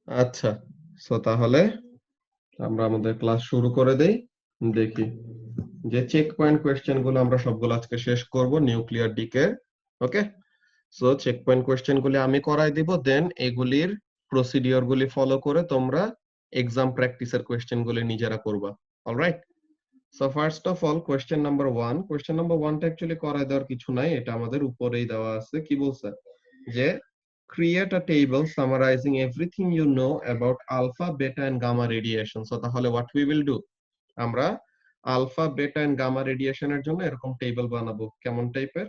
আচ্ছা, সো তাহলে আমরা আমাদের ক্লাস শুরু করে দেই। দেখি যে চেক পয়েন্ট কোয়েশ্চেন গুলো আমরা সবগুলো আজকে শেষ করব নিউক্লিয়ার ডিকে। ওকে, সো চেক পয়েন্ট কোয়েশ্চেন গুলি আমি করাই দিব, দেন এগুলির প্রসিডিওর গুলি ফলো করে তোমরা এক্সাম প্র্যাকটিসের কোয়েশ্চেন গুলি নিজেরা করবা। Alright, so first of all question number 1, question number 1 টা অ্যাকচুয়ালি করাই দেওয়ার কিছু নাই, এটা আমাদের উপরেই দেওয়া আছে। কি বলছে যে create a table summarizing everything you know about alpha beta and gamma radiation. So তাহলে what we will do, আমরা আলফা বেটা এন্ড গামা রেডিয়েশনের জন্য এরকম টেবিল বানাবো। কেমন টাইপের?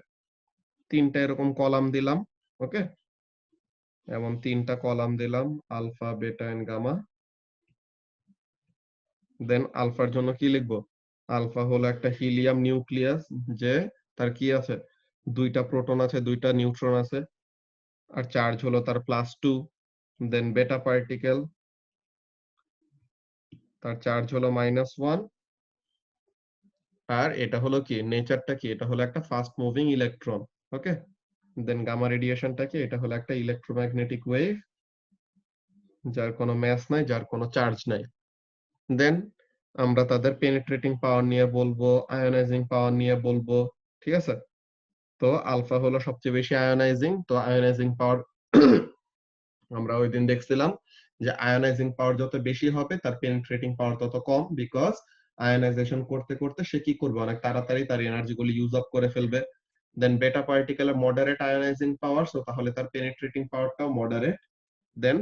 তিনটা এরকম কলাম দিলাম। ওকে, এমন তিনটা কলাম দিলাম, আলফা বেটা এন্ড গামা। দেন আলফার জন্য কি লিখবো? আলফা হলো একটা হিলিয়াম নিউক্লিয়াস, যে তার কি আছে, দুইটা প্রোটন আছে, দুইটা নিউট্রন আছে, আর চার্জ হলো তার +2। দেন বেটা পার্টিকেল, তার চার্জ হলো -1। আর এটা হলো কি, নেচারটা কি, এটা হলো একটা ফাস্ট মুভিং ইলেকট্রন। ওকে, দেন গামা রেডিয়েশনটা কি, এটা হলো একটা ইলেকট্রোম্যাগনেটিক ওয়েভ, যার কোনো ম্যাস নাই, যার কোনো চার্জ নাই। দেন আমরা তাদের পেনিট্রেটিং পাওয়ার নিয়ে বলবো, আয়োনাইজিং পাওয়ার নিয়ে বলবো। ঠিক আছে, তো আলফা হলো সবচেয়ে বেশি আয়োনাইজিং, তো আয়োনাইজিং পাওয়ার আমরা ওই দিন দেখছিলাম যে আয়োনাইজিং পাওয়ার যত বেশি হবে তার পেনিট্রেটিং পাওয়ার তত কম, বিকজ আয়োনাইজেশন করতে করতে সে কি করবে, অনেক তাড়াতাড়ি তার এনার্জি গুলো ইউজ আপ করে ফেলবে। দেন বেটা পার্টিকেলের মডারেট আয়োনাইজিং পাওয়ার, সো তাহলে তার পেনিট্রেটিং পাওয়ারটাও মডারেট। দেন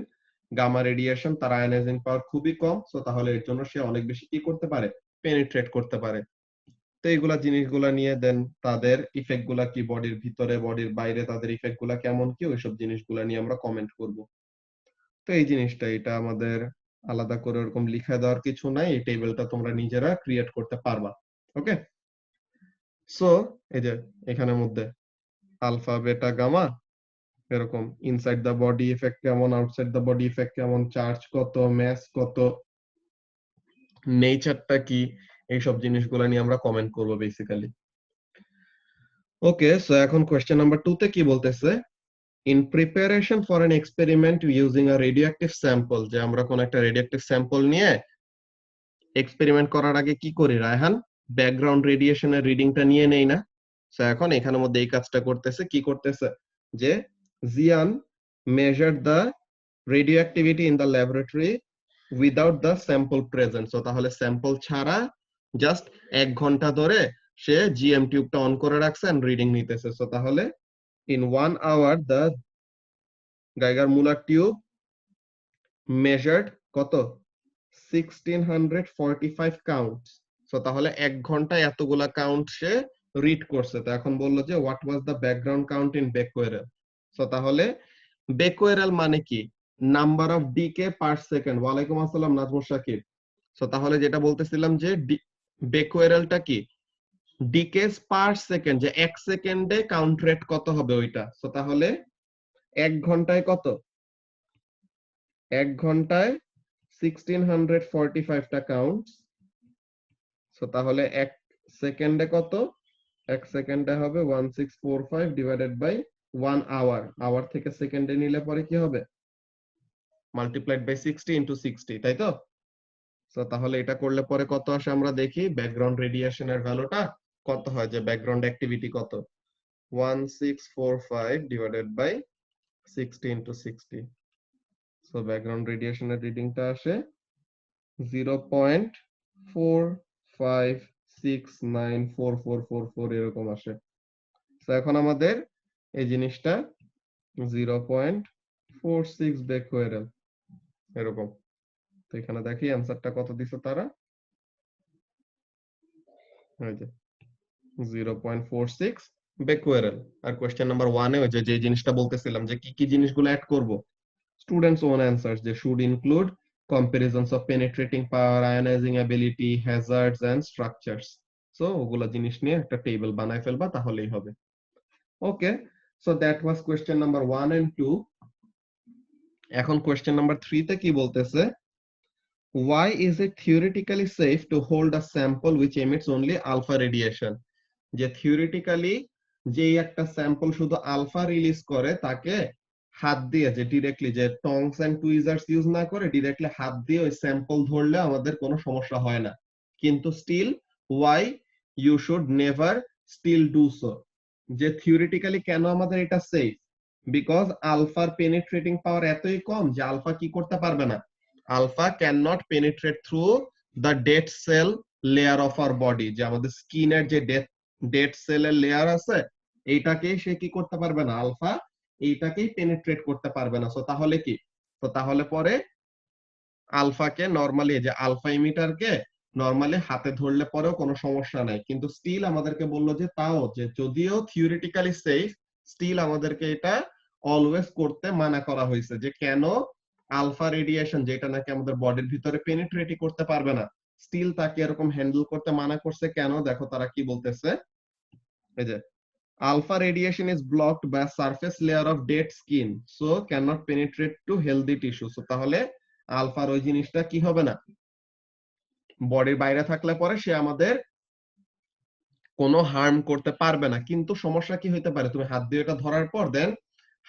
গামা রেডিয়েশন, তার আয়োনাইজিং পাওয়ার খুবই কম, সো তাহলে এর জন্য সে অনেক বেশি কি করতে পারে, পেনিট্রেট করতে পারে। তো এইগুলা জিনিসগুলা নিয়ে, দেন তাদের ইফেক্ট গুলা কি বডির ভিতরে, বডির বাইরে, তাদের ইফেক্ট গুলা কেমন কি, ওইসব জিনিসগুলা নিয়ে আমরা কমেন্ট করব। তো এই জিনিসটা, এটা আমাদের আলাদা করে ওরকম লিখে দেওয়ার কিছু নাই, এই টেবিলটা তোমরা নিজেরা ক্রিয়েট করতে পারবা। ওকে, সো এই যে এখানের মধ্যে আলফা বেটা গামা, এরকম ইনসাইড দা বডি ইফেক্ট কেমন, আউটসাইড দা বডি ইফেক্ট কেমন, চার্জ কত, ম্যাস কত, নেচারটা কি, এইসব জিনিসগুলো নিয়ে আমরা কমেন্ট করব বেসিক্যালি। ওকে, সো এখন কোশ্চেন নাম্বার 2 তে কি বলতেছে, in preparation for an experiment using a radioactive sample, যে আমরা কোন একটা রেডিওঅ্যাক্টিভ স্যাম্পল নিয়ে এক্সপেরিমেন্ট করার আগে কি করি রায়হান, ব্যাকগ্রাউন্ড রেডিয়েশনের রিডিংটা নিয়ে নেই না? সো এখন এখানের মধ্যে এই কাজটা করতেছে, কি করতেছে, যে জিয়ান measured the radioactivity in the laboratory without the sample present. So তাহলে স্যাম্পল ছাড়া জাস্ট 1 ঘন্টা ধরে সে জিএম টিউবটা অন করে রাখছে এন্ড রিডিং নিতেছে। সো তাহলে in 1 hour the Geiger Muller tube measured কত, 1645 কাউন্টস। সো তাহলে 1 ঘন্টায় এতগুলা কাউন্ট সে রিড করছে। তো এখন বললো যে what was the background count in becquerel. So তাহলে বেকুয়েরেল মানে কি, number of decay per second. ওয়ালাইকুম আসসালাম নাজমুল শাকিব। সো তাহলে যেটা বলতেছিলাম যে বেকুয়েরেলটা কি, ডিকেস পার সেকেন্ড, যে 1 সেকেন্ডে কাউন্ট রেট কত হবে ওইটা। সো তাহলে 1 ঘন্টায় কত, 1 ঘন্টায় 1645টা কাউন্ট। সো তাহলে 1 সেকেন্ডে কত, 1 সেকেন্ডে হবে 1645 ডিভাইডেড বাই 1 আওয়ার। আওয়ার থেকে সেকেন্ডে নিলে পরে কি হবে, মাল্টিপ্লাইড বাই 60 ইনটু 60, তাই তো? সো তাহলে এটা করলে পরে কত আসে আমরা দেখি, ব্যাকগ্রাউন্ড রেডিয়েশনের ভ্যালুটা কত হয়, যে ব্যাকগ্রাউন্ড অ্যাক্টিভিটি কত, 1645 divided by 60 into 60। So background রেডিয়েশনের রিডিংটা আসে 0.45694444 এরকম আসে। তো এখন আমাদের এই জিনিসটা 0.46 বেকুয়েরেল এরকম। তো এখানে দেখি অ্যান্সারটা কত দিছে তারা, এই যে 0.46 বেকুয়েরেল। আর কোশ্চেন নাম্বার 1 এ ওই যে জিনিসটা বলতেছিলাম যে কি কি জিনিসগুলো অ্যাড করব, স্টুডেন্টস ওন অ্যান্সার্স, যে should include comparisons of penetrating power, ionizing ability, hazards and structures. So ওগুলা জিনিস নিয়ে একটা টেবিল বানায় ফেলবা, তাহলেই হবে। Okay, so that was question number 1 and 2। এখন কোয়েশ্চেন নাম্বার 3 তে কি বলতেছে, why is it theoretically safe to hold a sample which emits only alpha radiation? যে থিওরিটিক্যালি যেই একটা স্যাম্পল শুধু আলফা রিলিজ করে তাকে হাত দিয়ে যে ডিরেক্টলি যে টংস এন্ড টুইজার্স ইউজ না করে ডিরেক্টলি হাত দিয়ে ওই স্যাম্পল ধরলে আমাদের কোনো সমস্যা হয় না, কিন্তু still why you should never still do so, যে থিওরিটিক্যালি কেন আমাদের এটা সেফ, বিকজ আলফার পেনিট্রেটিং পাওয়ার এতই কম যে আলফা কি করতে পারবে না, alpha can not penetrate through the dead cell layer of our body, যে আমাদের স্কিনের যে ডেড সেলের লেয়ার আছে এইটাকে সে কি করতে পারবে না, আলফা এইটাকেই পেনিট্রেট করতে পারবে না। সো তাহলে কি, তো তাহলে পরে আলফাকে নরমালি যে আলফা ইমিটারকে নরমালি হাতে ধরলে পরেও কোনো সমস্যা নাই, কিন্তু স্টিল আমাদেরকে বললো যে তাও যে যদিও থিওরিটিক্যালি সেফ স্টিল আমাদেরকে এটা অলওয়েজ করতে মানা করা হয়েছে, যে কেন আলফা রেডিয়েশন যেটা নাকি আমাদের বডির ভিতরে পেনিট্রেটই করতে পারবে না স্টিল তাকে এরকম হ্যান্ডেল করতে মানা করছে কেন, দেখো তারা কি বলতেছে, এই যে alpha radiation is blocked by a surface layer of dead skin so cannot penetrate to healthy tissue, so তাহলে আলফার ওই জিনিসটা কি হবে না, বডির বাইরে থাকলে পরে সে আমাদের কোনো হার্ম করতে পারবে না। কিন্তু সমস্যা কি হইতে পারে, তুমি হাত দিয়ে এটা ধরার পর দেন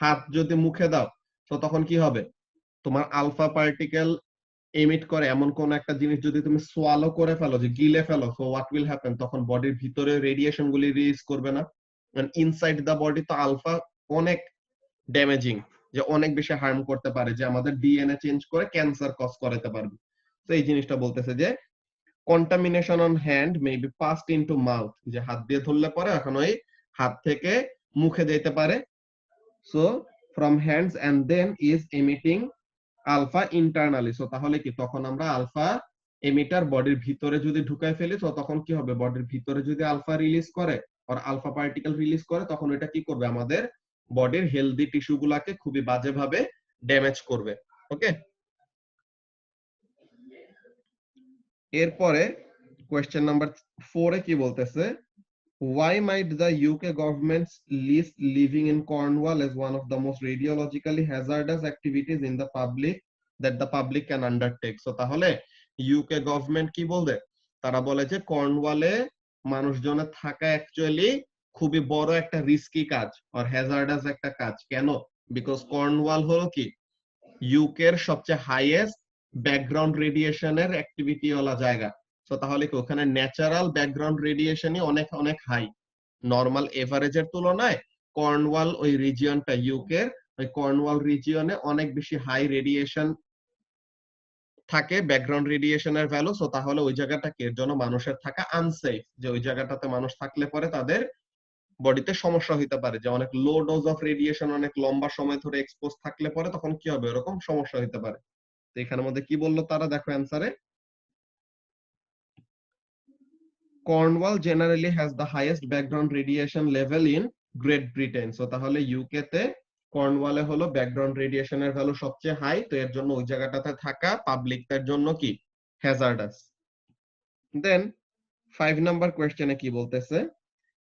হাত যদি মুখে দাও তো তখন কি হবে, তোমার আলফা পার্টিকেল এমিট করে এমন কোন একটা জিনিস যদি তুমি সোয়ালো করে ফেলো, যে গিলে ফেলো, সো হোয়াট উইল হ্যাপেন, তখন বডির ভিতরে রেডিয়েশন গুলি রিলিজ করবে না, ইনসাইড দা বডি তো আলফা অনেক ড্যামেজিং, যে অনেক বেশি হার্ম করতে পারে, যে আমাদের ডিএনএ চেঞ্জ করে ক্যান্সার কজ করাতে পারবে। তো এই জিনিসটা বলতেছে যে contamination on hand may be passed into mouth, যে হাত দিয়ে ধরলে পরে এখন ওই হাত থেকে মুখে যেতে পারে, so from hands and then is emitting alpha internally, so তাহলে কি তখন আমরা আলফা এমিটার বডির ভিতরে যদি ঢুকাই ফেলি তো তখন কি হবে, বডির ভিতরে যদি আলফা রিলিজ করে আর আলফা পার্টিকেল রিলিজ করে তখন এটা কি করবে, আমাদের বডির হেলদি টিস্যু গুলাকে খুবই বাজেভাবে ড্যামেজ করবে। ওকে, এরপরে কোয়েশ্চেন নাম্বার 4 এ কি বলতেছে, why might the UK government list living in Cornwall as one of the most radiologically hazardous activities in the public that the public can undertake, so তাহলে UK government কি বলবে, তারা বলে যে কর্নওয়ালে মানুষজনের থাকা অ্যাকচুয়ালি খুবই বড় একটা রিস্কি কাজ আর হ্যাজার্ডাস একটা কাজ, কেন, বিকজ কর্নওয়াল হলো কি ইউকের সবচেয়ে হাইয়েস্ট ব্যাকগ্রাউন্ড রেডিয়েশনের অ্যাক্টিভিটি ওয়ালা জায়গা, তো তাহলে কি ওখানে ন্যাচারাল ব্যাকগ্রাউন্ড রেডিয়েশনই অনেক অনেক হাই, নরমাল এভারেজের তুলনায় কর্নওয়াল ওই রিজিয়নটা ইউকের ওই কর্নওয়াল রিজিয়নে অনেক বেশি হাই রেডিয়েশন থাকে, ব্যাকগ্রাউন্ড রেডিয়েশনের ভ্যালু, সো তাহলে ওই জায়গাটা এর জন্য মানুষের থাকা আনসেফ, যে ওই জায়গাটাতে মানুষ থাকলে পরে তাদের বডিতে সমস্যা হইতে পারে, যে অনেক লো ডোজ অফ রেডিয়েশন অনেক লম্বা সময় ধরে এক্সপোজ থাকলে পরে তখন কি হবে, এরকম সমস্যা হইতে পারে। তো এখানের মধ্যে কি বললো তারা, দেখো অ্যান্সারে, Cornwall generally has the highest background radiation level in Great Britain, so তাহলে ইউকে তে কর্নওয়ালে হলো ব্যাকগ্রাউন্ড রেডিয়েশনের ভ্যালু সবচেয়ে হাই, তো এর জন্য ওই জায়গাটাতে থাকা পাবলিকদের জন্য কি হ্যাজার্ডাস। দেন 5 নাম্বার কোয়েশ্চেনে কি বলতেছে,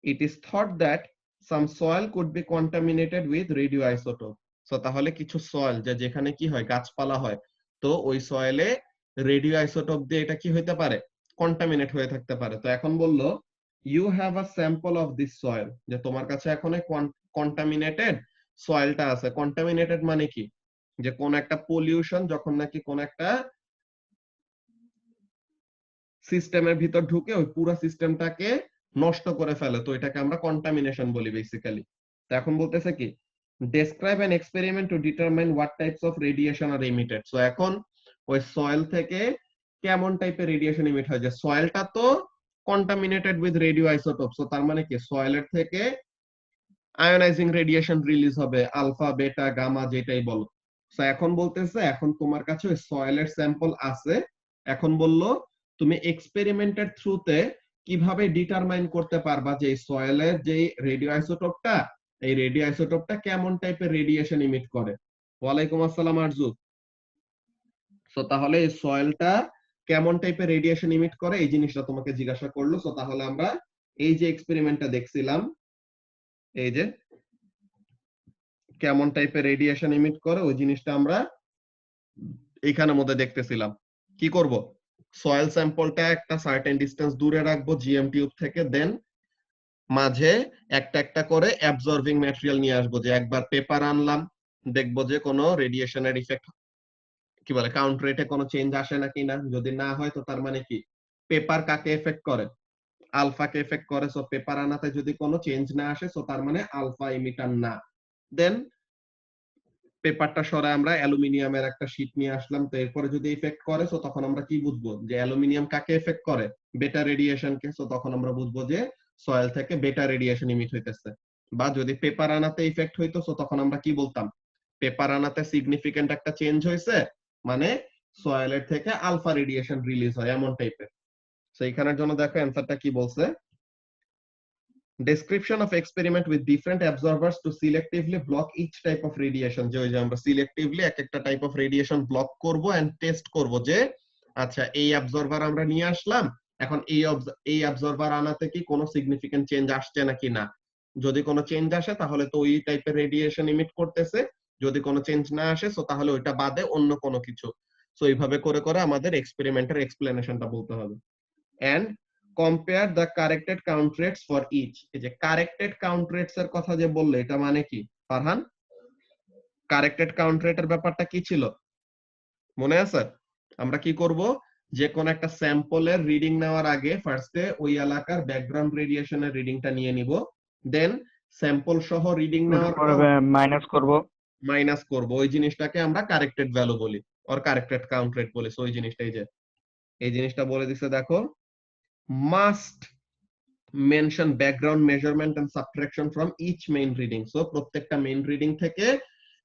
it is thought that some soil could be contaminated with radioisotope, so তাহলে কিছু সয়েল যে যেখানে কি হয় গাছপালা হয় তো ওই সয়েলে রেডিও আইসোটোপ দিয়ে এটা কি হইতে পারে, কন্টামিনেট হয়ে থাকতে পারে। তো এখন বললো you have a sample of this soil, যে তোমার কাছে এখন কন্টামিনেটেড সয়েলটা আছে, কন্টামিনেটেড মানে কি, যে কোন একটা পলিউশন যখন নাকি কোন একটা সিস্টেমের ভিতর ঢুকে ওই পুরো সিস্টেমটাকে নষ্ট করে ফেলে, তো এটাকে আমরা কন্টামিনেশন বলি বেসিক্যালি। তো এখন বলতেছে কি, describe an experiment to determine what types of radiation are emitted, so এখন ওই সয়েল থেকে কেমন টাইপের রেডিয়েশন এমিট হয়, যে সয়েলটা তো contaminated with radio isotope, so তার মানে কি সয়েলের থেকে আয়োনাইজিং রেডিয়েশন রিলিজ হবে, আলফা বেটা গামা যেটাই বলো। সো এখন বলতেছে এখন তোমার কাছে ওই সয়েলের স্যাম্পল আছে, এখন বললো তুমি এক্সপেরিমেন্টের থ্রুতে কিভাবে ডিটারমাইন করতে পারবা যে এই সয়েলের যে রেডিও আইসোটোপটা এই রেডিও আইসোটোপটা কেমন টাইপের রেডিয়েশন ইমিট করে। ওয়ালাইকুম আসসালাম আরজু। সো তাহলে এই সয়েলটা কেমন টাইপের রেডিয়েশন ইমিট করে এই জিনিসটা তোমাকে জিজ্ঞাসা করলো। সো তাহলে আমরা এই যে এক্সপেরিমেন্টটা দেখছিলাম, এই যে কেমন টাইপের রেডিয়েশন ইমিট করে ওই জিনিসটা আমরা এইখানের মধ্যে দেখতেছিলাম। কি করব, সয়েল স্যাম্পলটা একটা সার্টেন ডিসটেন্স দূরে রাখবো জিএম টিউব থেকে, দেন মাঝে একটা একটা করে অ্যাবজর্বিং ম্যাটেরিয়াল নিয়ে আসবো, যে একবার পেপার আনলাম দেখবো যে কোনো রেডিয়েশনের ইফেক্ট কি বলে কাউন্ট রেটে কোনো চেঞ্জ আসে নাকি না। যদি না হয় তো তার মানে কি পেপার কাকে এফেক্ট করে, আলফাকে এফেক্ট করে। সো পেপার আনাতে যদি কোনো চেঞ্জ না আসে সো তার মানে আলফা এমিটার না। দেন পেপারটা সরায় আমরা অ্যালুমিনিয়ামের একটা শীট নিয়ে আসলাম, তো এরপরে যদি ইফেক্ট করে সো তখন আমরা কি বুঝবো যে অ্যালুমিনিয়াম কাকে এফেক্ট করে, বেটা রেডিয়েশনকে। সো তখন আমরা বুঝবো যে সয়েল থেকে বেটা রেডিয়েশন ইমিট হইতেছে। বা যদি পেপার আনাতে ইফেক্ট হইতো সো তখন আমরা কি বলতাম, পেপার আনাতে সিগনিফিকেন্ট একটা চেঞ্জ হয়েছে, মানে সয়েলের থেকে আলফা রেডিয়েশন রিলিজ হয় এমন টাইপের। সো এইখানের জন্য দেখো অ্যান্সারটা কি বলছে, description of experiment with different absorbers to selectively block each type of radiation। যে ওই যে আমরা সিলেক্টিভলি এক একটা টাইপ অফ রেডিয়েশন ব্লক করব এন্ড টেস্ট করব যে আচ্ছা এই অ্যাবজর্বার আমরা নিয়ে আসলাম, এখন এই অ্যাবজর্বার আনাতে কি কোনো সিগনিফিকেন্ট চেঞ্জ আসছে নাকি না। যদি কোনো চেঞ্জ আসে তাহলে তো ওই টাইপের রেডিয়েশন ইমিট করতেছে, যদি কোনো চেঞ্জ না আসে সো তাহলে ওইটা বাদে অন্য কোনো কিছু। সো এইভাবে করে করে আমাদের এক্সপেরিমেন্টের এক্সপ্লেনেশনটা বলতে হবে। and compare the corrected count rates for each। এই যে কারেক্টেড কাউন্ট রেটস এর কথা যে বললে এটা মানে কি ফারহান, কারেক্টেড কাউন্ট রেটের ব্যাপারটা কি ছিল মনে আছে? আমরা কি করব, যে কোন একটা স্যাম্পলের রিডিং নেওয়ার আগে ফার্স্টে ওই এলাকার ব্যাকগ্রাউন্ড রেডিয়েশনের রিডিংটা নিয়ে নিব, দেন স্যাম্পল সহ রিডিং নেওয়ার পর মাইনাস করব। মাইনাস করব, ওই জিনিসটাকে আমরা কারেক্টেড ভ্যালু বলি অর কারেক্টেড কাউন্ট রেট বলি। সো ওই জিনিসটাই যে এই জিনিসটা বলে দিছে দেখো, must mention background measurement and subtraction from each main reading. So প্রত্যেকটা মেইন রিডিং থেকে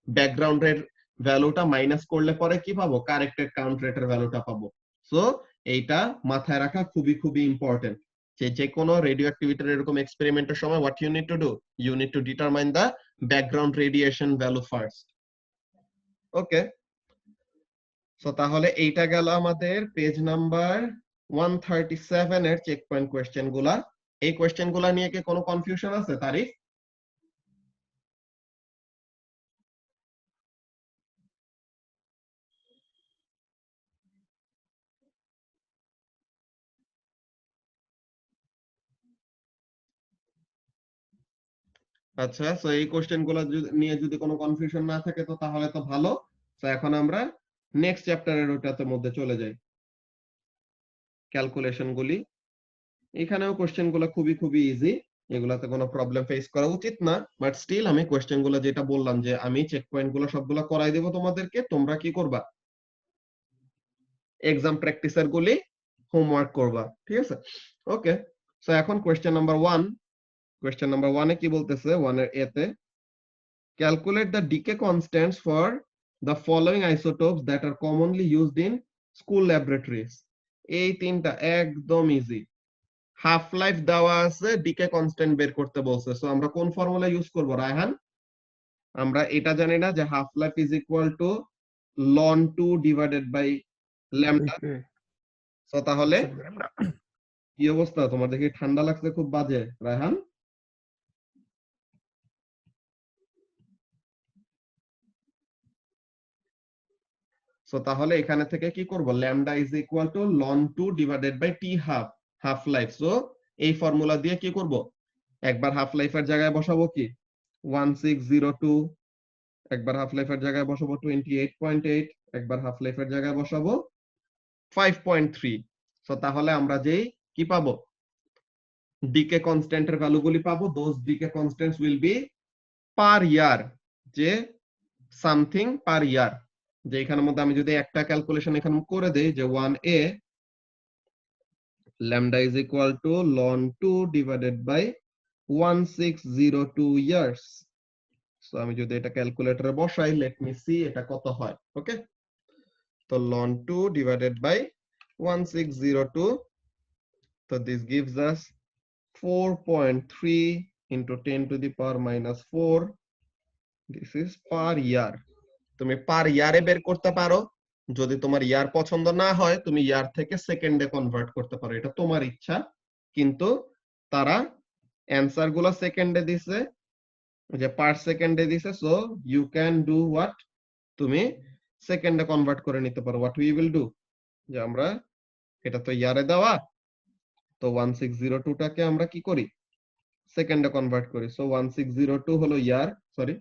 ব্যাকগ্রাউন্ডের ভ্যালুটা মাইনাস করলে পরে কি পাবো, কারেক্টেড কাউন্ট রেটের ভ্যালুটা পাবো। সো এইটা মাথায় রাখা খুবই খুবই ইম্পর্টেন্ট যে যে কোনো রেডিও অ্যাক্টিভিটির এরকম এক্সপেরিমেন্টের সময় what you need to do, you need to determine the background radiation value first. Okay, so তাহলে এইটা গেল আমাদের পেজ নাম্বার 137 এর চেক পয়েন্ট কোশ্চেন গুলা। এই কোশ্চেন গুলা নিয়ে কি কোনো কনফিউশন আছে তারিফ? আচ্ছা, সো এই কোশ্চেন গুলা নিয়ে যদি কোনো কনফিউশন না থাকে তো তাহলে তো ভালো। তো এখন আমরা নেক্সট চ্যাপ্টারের ওটাতে মধ্যে চলে যাই, ক্যালকুলেশন গুলি। এখানেও কোশ্চেন গুলো খুবই খুবই ইজি, এগুলাতে কোনো প্রবলেম ফেস করা উচিত না। বাট স্টিল আমি কোশ্চেন গুলো যেটা বললাম যে আমি চেক পয়েন্ট গুলো সবগুলো করাই দেবো তোমাদেরকে, তোমরা কি করবা, এক্সাম প্র্যাকটিসের গুলি হোমওয়ার্ক করবা, ঠিক আছে? ওকে, সো এখন কোশ্চেন নাম্বার 1, কোশ্চেন নাম্বার 1 এ কি বলতেছে, 1 এর এ তে calculate the decay constants for the following isotopes that are commonly used in school laboratories। এই তিনটা একদম ইজি। হাফ লাইফ দেওয়া আছে, ডিকে কনস্ট্যান্ট বের করতে বলছে। সো আমরা কোন ফর্মুলা ইউজ করব রায়হান? আমরা এটা জানি না যে half life is equal to ln 2 divided by lambda. So তাহলে কি অবস্থা তোমার, দেখি ঠান্ডা লাগছে খুব বাজে রায়হান। সো তাহলে এখানে থেকে কি করব, lambda is equal to ln 2 divided by T half, half life. So এই ফর্মুলা দিয়ে কি করব, একবার হাফ লাইফের জায়গায় বসাবো কি 1602, একবার হাফ লাইফের জায়গায় বসাবো 28.8, একবার হাফ লাইফের জায়গায় বসাবো 5.3। সো তাহলে আমরা যেই কি পাবো, ডিকে কনস্ট্যান্টের ভ্যালুগুলি পাবো, those decay constants will be per year, যে সামথিং পার ইয়ার। যে এখানের মধ্যে আমি যদি একটা ক্যালকুলেশন এখানে করে দেই যে 1a lambda is equal to ln 2 divided by 1602 years। So আমি যদি এটা ক্যালকুলেটরে বসাই, লেট মি সি এটা কত হয়। ওকে, তো ln 2 divided by 1602, so this gives us 4.3 into 10 to the power minus 4, this is per year। তুমি পার ইয়ারে বের করতে পারো, যদি তোমার ইয়ার পছন্দ না হয় তুমি ইয়ার থেকে সেকেন্ডে কনভার্ট করতে পারো, এটা তোমার ইচ্ছা। কিন্তু তারা অ্যানসার গুলো সেকেন্ডে দিছে, যে পার সেকেন্ডে দিছে। So you can do what, তুমি সেকেন্ডে কনভার্ট করে নিতে পারো। হোয়াট উই উইল ডু, যে আমরা এটা তো ইয়ারে দেওয়া, তো 1602 টাকে আমরা কি করি, সেকেন্ডে কনভার্ট করি। সো 1602 হলো ইয়ার, সরি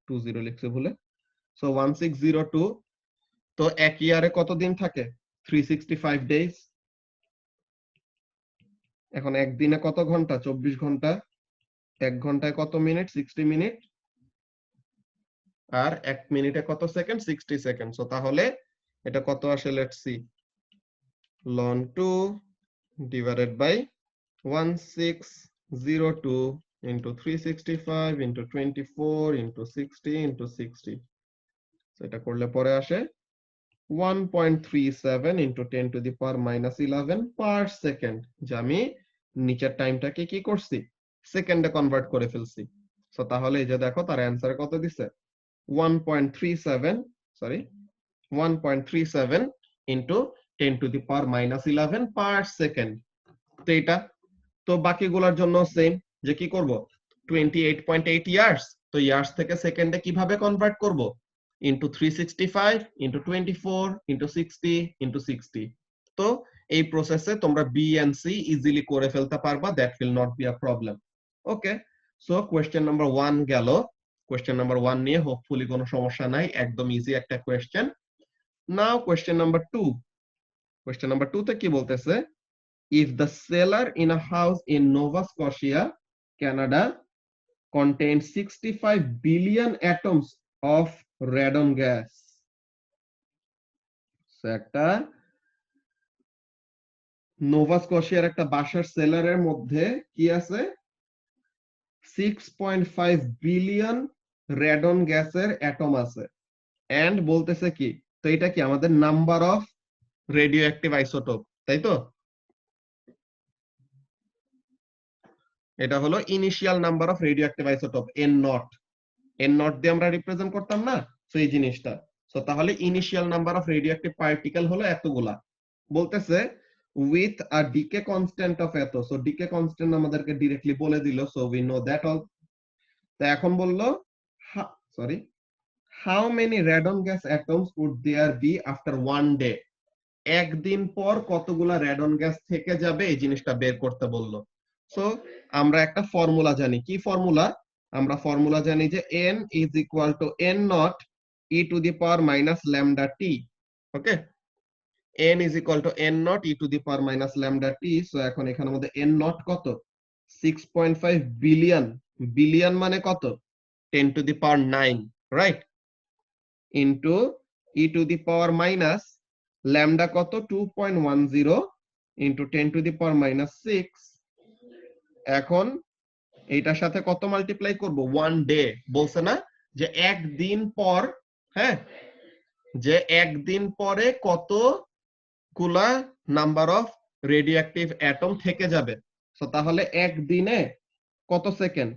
20 লিখছে ভুলে, সো 1602, তো এক ইয়ারে কত দিন থাকে? 365 ডেজ। এখন একদিনে কত ঘন্টা? 24 ঘন্টা। এক ঘন্টায় কত মিনিট? 60 মিনিট। আর এক মিনিটে কত সেকেন্ড? 60 সেকেন্ড। সো তাহলে এটা কত আসে? Let's see, ln 2 divided by 1602 into 365 into 24 into 60 into 60, so এটা করলে পরে আসে 1.37 into 10 to the power minus 11 per second, যে আমি নিচের টাইমটাকে কি করছি? সেকেন্ডে কনভার্ট করে ফেলছি। সো তাহলে এই যে দেখো তার অ্যান্সার কত দিছে? 1.37, sorry 1.37 into 10 to the power minus 11 per second। তো এটা তো বাকিগুলোর জন্য সেম, যে কি করব? 28.8 ইয়ার্স, তো ইয়ার্স থেকে সেকেন্ডে কিভাবে কনভার্ট করব? Into 365 into 24 into 60 into 60। তো এই প্রসেসে তোমরা বি এন্ড সি ইজিলি করে ফেলতে পারবা, that will not be a problem. Okay, so question number 1 গেল। কোয়েশ্চেন নাম্বার 1 নিয়ে হোপফুলি কোনো সমস্যা নাই, একদম ইজি একটা কোয়েশ্চেন। নাও কোয়েশ্চেন নাম্বার 2। কোয়েশ্চেন নাম্বার 2 তে কি বলতেছে? If the cellar in a house in Nova Scotia, Canada, contains 65 billion atoms of radon gas. So একটা নোভা স্কশিয়ার একটা বাসার সেলারের মধ্যে কি আছে? 6.5 বিলিয়ন রেডন গ্যাসের অ্যাটম আছে। এন্ড বলতেছে কি? তো এটা কি আমাদের number of radio active isotope, তাই তো? এটা হলো initial number of radio active isotope, N not. N not দিয়ে আমরা রিপ্রেজেন্ট করতাম না, সো এই জিনিসটা। সো তাহলে initial number of radioactive particle হলো এতগুলা। বলতেছে with a decay constant of এত, সো ডিকে কনস্ট্যান্ট আমাদেরকে ডাইরেক্টলি বলে দিল, so we know that all. তো এখন বললো sorry, how many radon gas atoms would there be after one day? একদিন পর কতগুলা রেডন গ্যাস থেকে যাবে, এই জিনিসটা বের করতে বললো। সো আমরা একটা ফর্মুলা জানি, কি ফর্মুলা? আমরা ফর্মুলা জানি যে n is equal to n naught e to the power minus lambda t। Okay, n is equal to n naught e to the power minus lambda t। So এখন এখানের মধ্যে n naught কত? 6.5 billion. Billion মানে কত? 10 to the power 9, right? Into e to the power minus lambda কত? 2.10 into 10 to the power minus 6। এখন এইটার সাথে কত মাল্টিপ্লাই করব? 1 ডে। বলছে না যে একদিন পর, হ্যাঁ, যে একদিন পরে কতগুলা number of radio active atom থেকে যাবে। সো তাহলে একদিনে কত সেকেন্ড?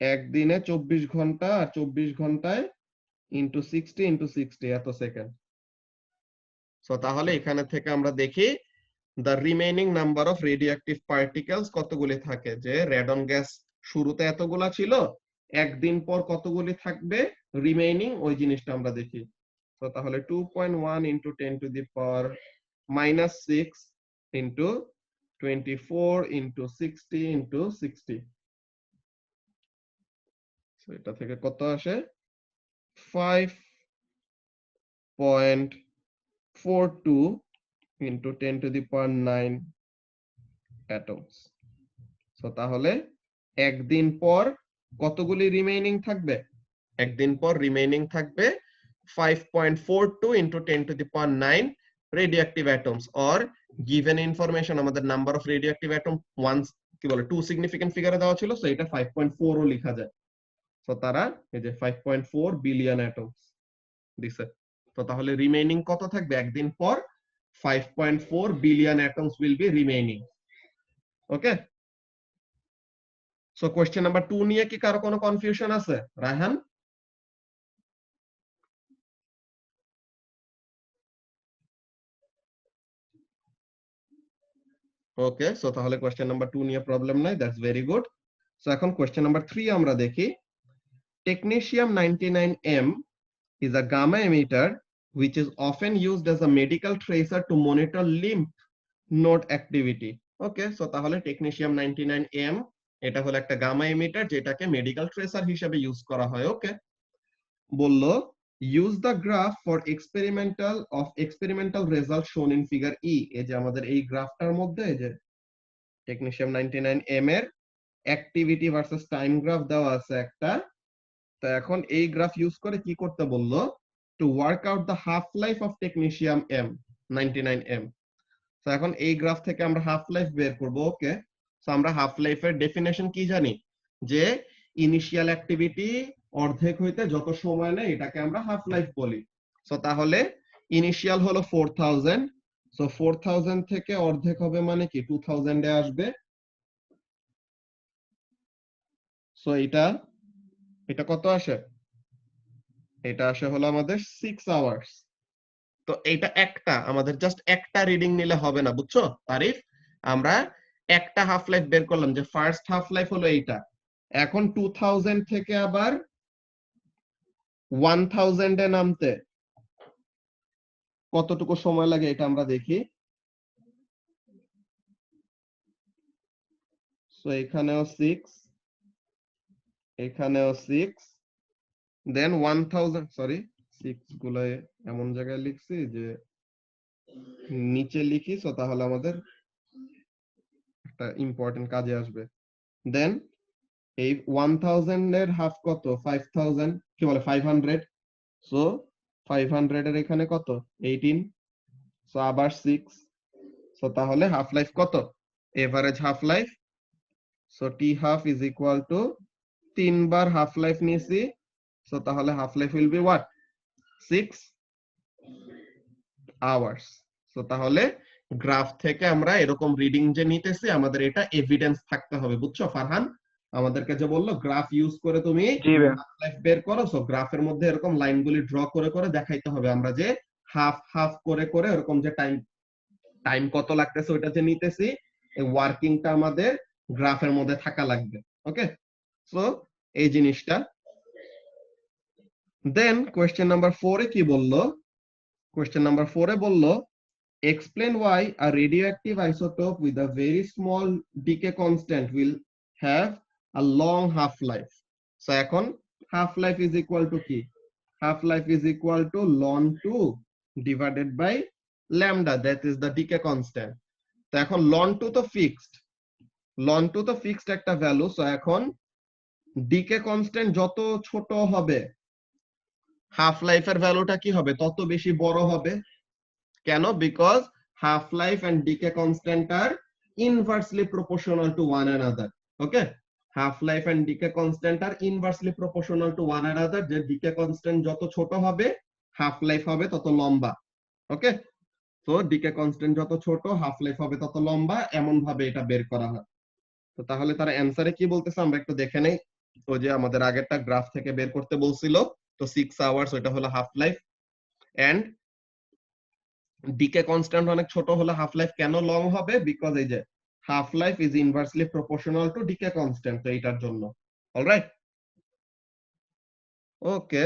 একদিনে 24 ঘন্টা, আর 24 ঘন্টায় ইনটু 60 ইনটু 60 এত সেকেন্ড। সো তাহলে এখানে থেকে আমরা দেখি the remaining number of radioactive particles কতগুলি থাকে, যে রেডন গ্যাস শুরুতে এতগুলা ছিল, একদিন পর কতগুলি থাকবে রিমেইনিং, ওই জিনিসটা আমরা দেখি। তো তাহলে 2.1 into 10 to the power minus 6 into 24 into 60 into 60, so এটা থেকে কত আসে? 5.42 into 10 to the power 9 atoms। So তাহলে একদিন পর কতগুলি রিমেইনিং থাকবে? একদিন পর রিমেইনিং থাকবে 5.42 into 10 to the power 9 radioactive atoms, or given information আমাদের number of radioactive atom once কি বলে 2 সিগনিফিকেন্ট ফিগারে দেওয়া ছিল, সো এটা 5.4 ও লেখা যায়। সো তারা এই যে 5.4 বিলিয়ন অ্যাটমস দিছে। তো তাহলে রিমেইনিং কত থাকবে একদিন পর? 5.4 billion atoms will be remaining. Okay, so question number 2 নিয়ে কি কারো কোনো কনফিউশন আছে? রায়হান? ওকে, সো তাহলে কোয়েশ্চেন নাম্বার 2 নিয়ে প্রবলেম নাই, দ্যাটস ভেরি গুড। সো এখন কোয়েশ্চেন নাম্বার 3 আমরা দেখি। Technetium 99M is a gamma emitter which is often used as a medical tracer to monitor lymph node activity। Okay, so তাহলে technetium 99M এটা হলো একটা gamma emitter যেটাকে medical tracer হিসেবে use করা হয়। ওকে, বললো use the graph for experimental result shown in figure E. এই যে আমাদের এই গ্রাফটার মধ্যে এই যে টেকনিশিয়াম 99M এর অ্যাক্টিভিটি ভার্সেস টাইম গ্রাফ দেওয়া আছে একটা। তো এখন এই গ্রাফ ইউজ করে কি করতে বললো, to work out the half life of technetium 99M। তো এখন এই গ্রাফ থেকে আমরা হাফ লাইফ বের করব। ওকে, তো আমরা হাফ লাইফের ডেফিনেশন কি জানি, যে ইনিশিয়াল অ্যাক্টিভিটি অর্ধেক হইতে যত সময় নেয় এটাকে আমরা হাফ লাইফ বলি। সো তাহলে ইনিশিয়াল হলো 4000, সো 4000 থেকে অর্ধেক হবে মানে কি 2000 এ আসবে। সো এটা এটা কত আসে, এটা আসে হলো আমাদের 6 আওয়ার্স। তো এটা একটা আমাদের জাস্ট একটা রিডিং নিলে হবে না, বুঝছো তারিফ? আমরা একটা হাফ লাইফ বের করলাম, যে ফার্স্ট হাফ লাইফ হলো এইটা। এখন 2000 থেকে আবার 1000 এ নামতে কতটুকু সময় লাগে এটা আমরা দেখি। সো এখানেও 6, এখানেও 6, দেন 1000, সরি 6 গুলো এমন জায়গায় লিখছি যে নিচে লিখি, সো তাহলে আমাদের একটা ইম্পর্টেন্ট কাজে আসবে। দেন এই 1000 এর হাফ কত, 5000, কি বলে 500। সো 500 এর এখানে কত, 18, সো আবার 6। সো তাহলে হাফ লাইফ কত, average half life, so T half is equal two 3 bar half life নিয়েছি, সো তাহলে half life will be what, 6 hours. So তাহলে গ্রাফ থেকে আমরা এরকম রিডিং যে নিতেছি আমাদের এটা এভিডেন্স থাকতে হবে, বুঝছো ফারহান? আমাদেরকে যে বললো গ্রাফ ইউজ করে তুমি জি ভাইয়া। হাফ লাইফ বের করো, সো গ্রাফের মধ্যে এরকম লাইনগুলি ড্র করে করে দেখাইতে হবে আমরা যে হাফ হাফ করে করে এরকম যে টাইম টাইম কত লাগতেছে ওইটা যে নিতেছি, এই ওয়ার্কিংটা আমাদের গ্রাফের মধ্যে থাকা লাগবে। ওকে, সো এই জিনিসটা। দেন কোয়েশ্চেন নাম্বার 4 এ কি বললো, কোয়েশ্চেন নাম্বার 4 এ বললো explain why a radioactive isotope with a very small decay constant will have a long half life. So এখন half life is equal to কি, half life is equal to ln 2 divided by lambda, that is the decay constant. তো এখন ln 2 তো fixed, ln 2 তো fixed একটা value. So এখন decay constant যত ছোট হবে হাফ লাইফের ভ্যালুটা কি হবে, তত বেশি বড় হবে। কেন? Because half life and decay constant are inversely proportional to one another. Okay, half life and decay constant are inversely proportional to one another, যে decay constant যত ছোট হবে half life হবে তত লম্বা। ওকে, তো decay constant যত ছোট half life হবে তত লম্বা, এমন ভাবে এটা বের করা হয়। তো তাহলে তারা অ্যানসারে কি বলতেছে আমরা একটু দেখে নেই। ওই যে আমাদের আগেরটা গ্রাফ থেকে বের করতে বলছিল, তো 6 আওয়ার্স ওটা হলো half life, and decay constant অনেক ছোট হলে হাফ লাইফ কেন লং হবে, বিকজ এই যে half life is inversely proportional to decay constant, তো এইটার জন্য। Alright, okay,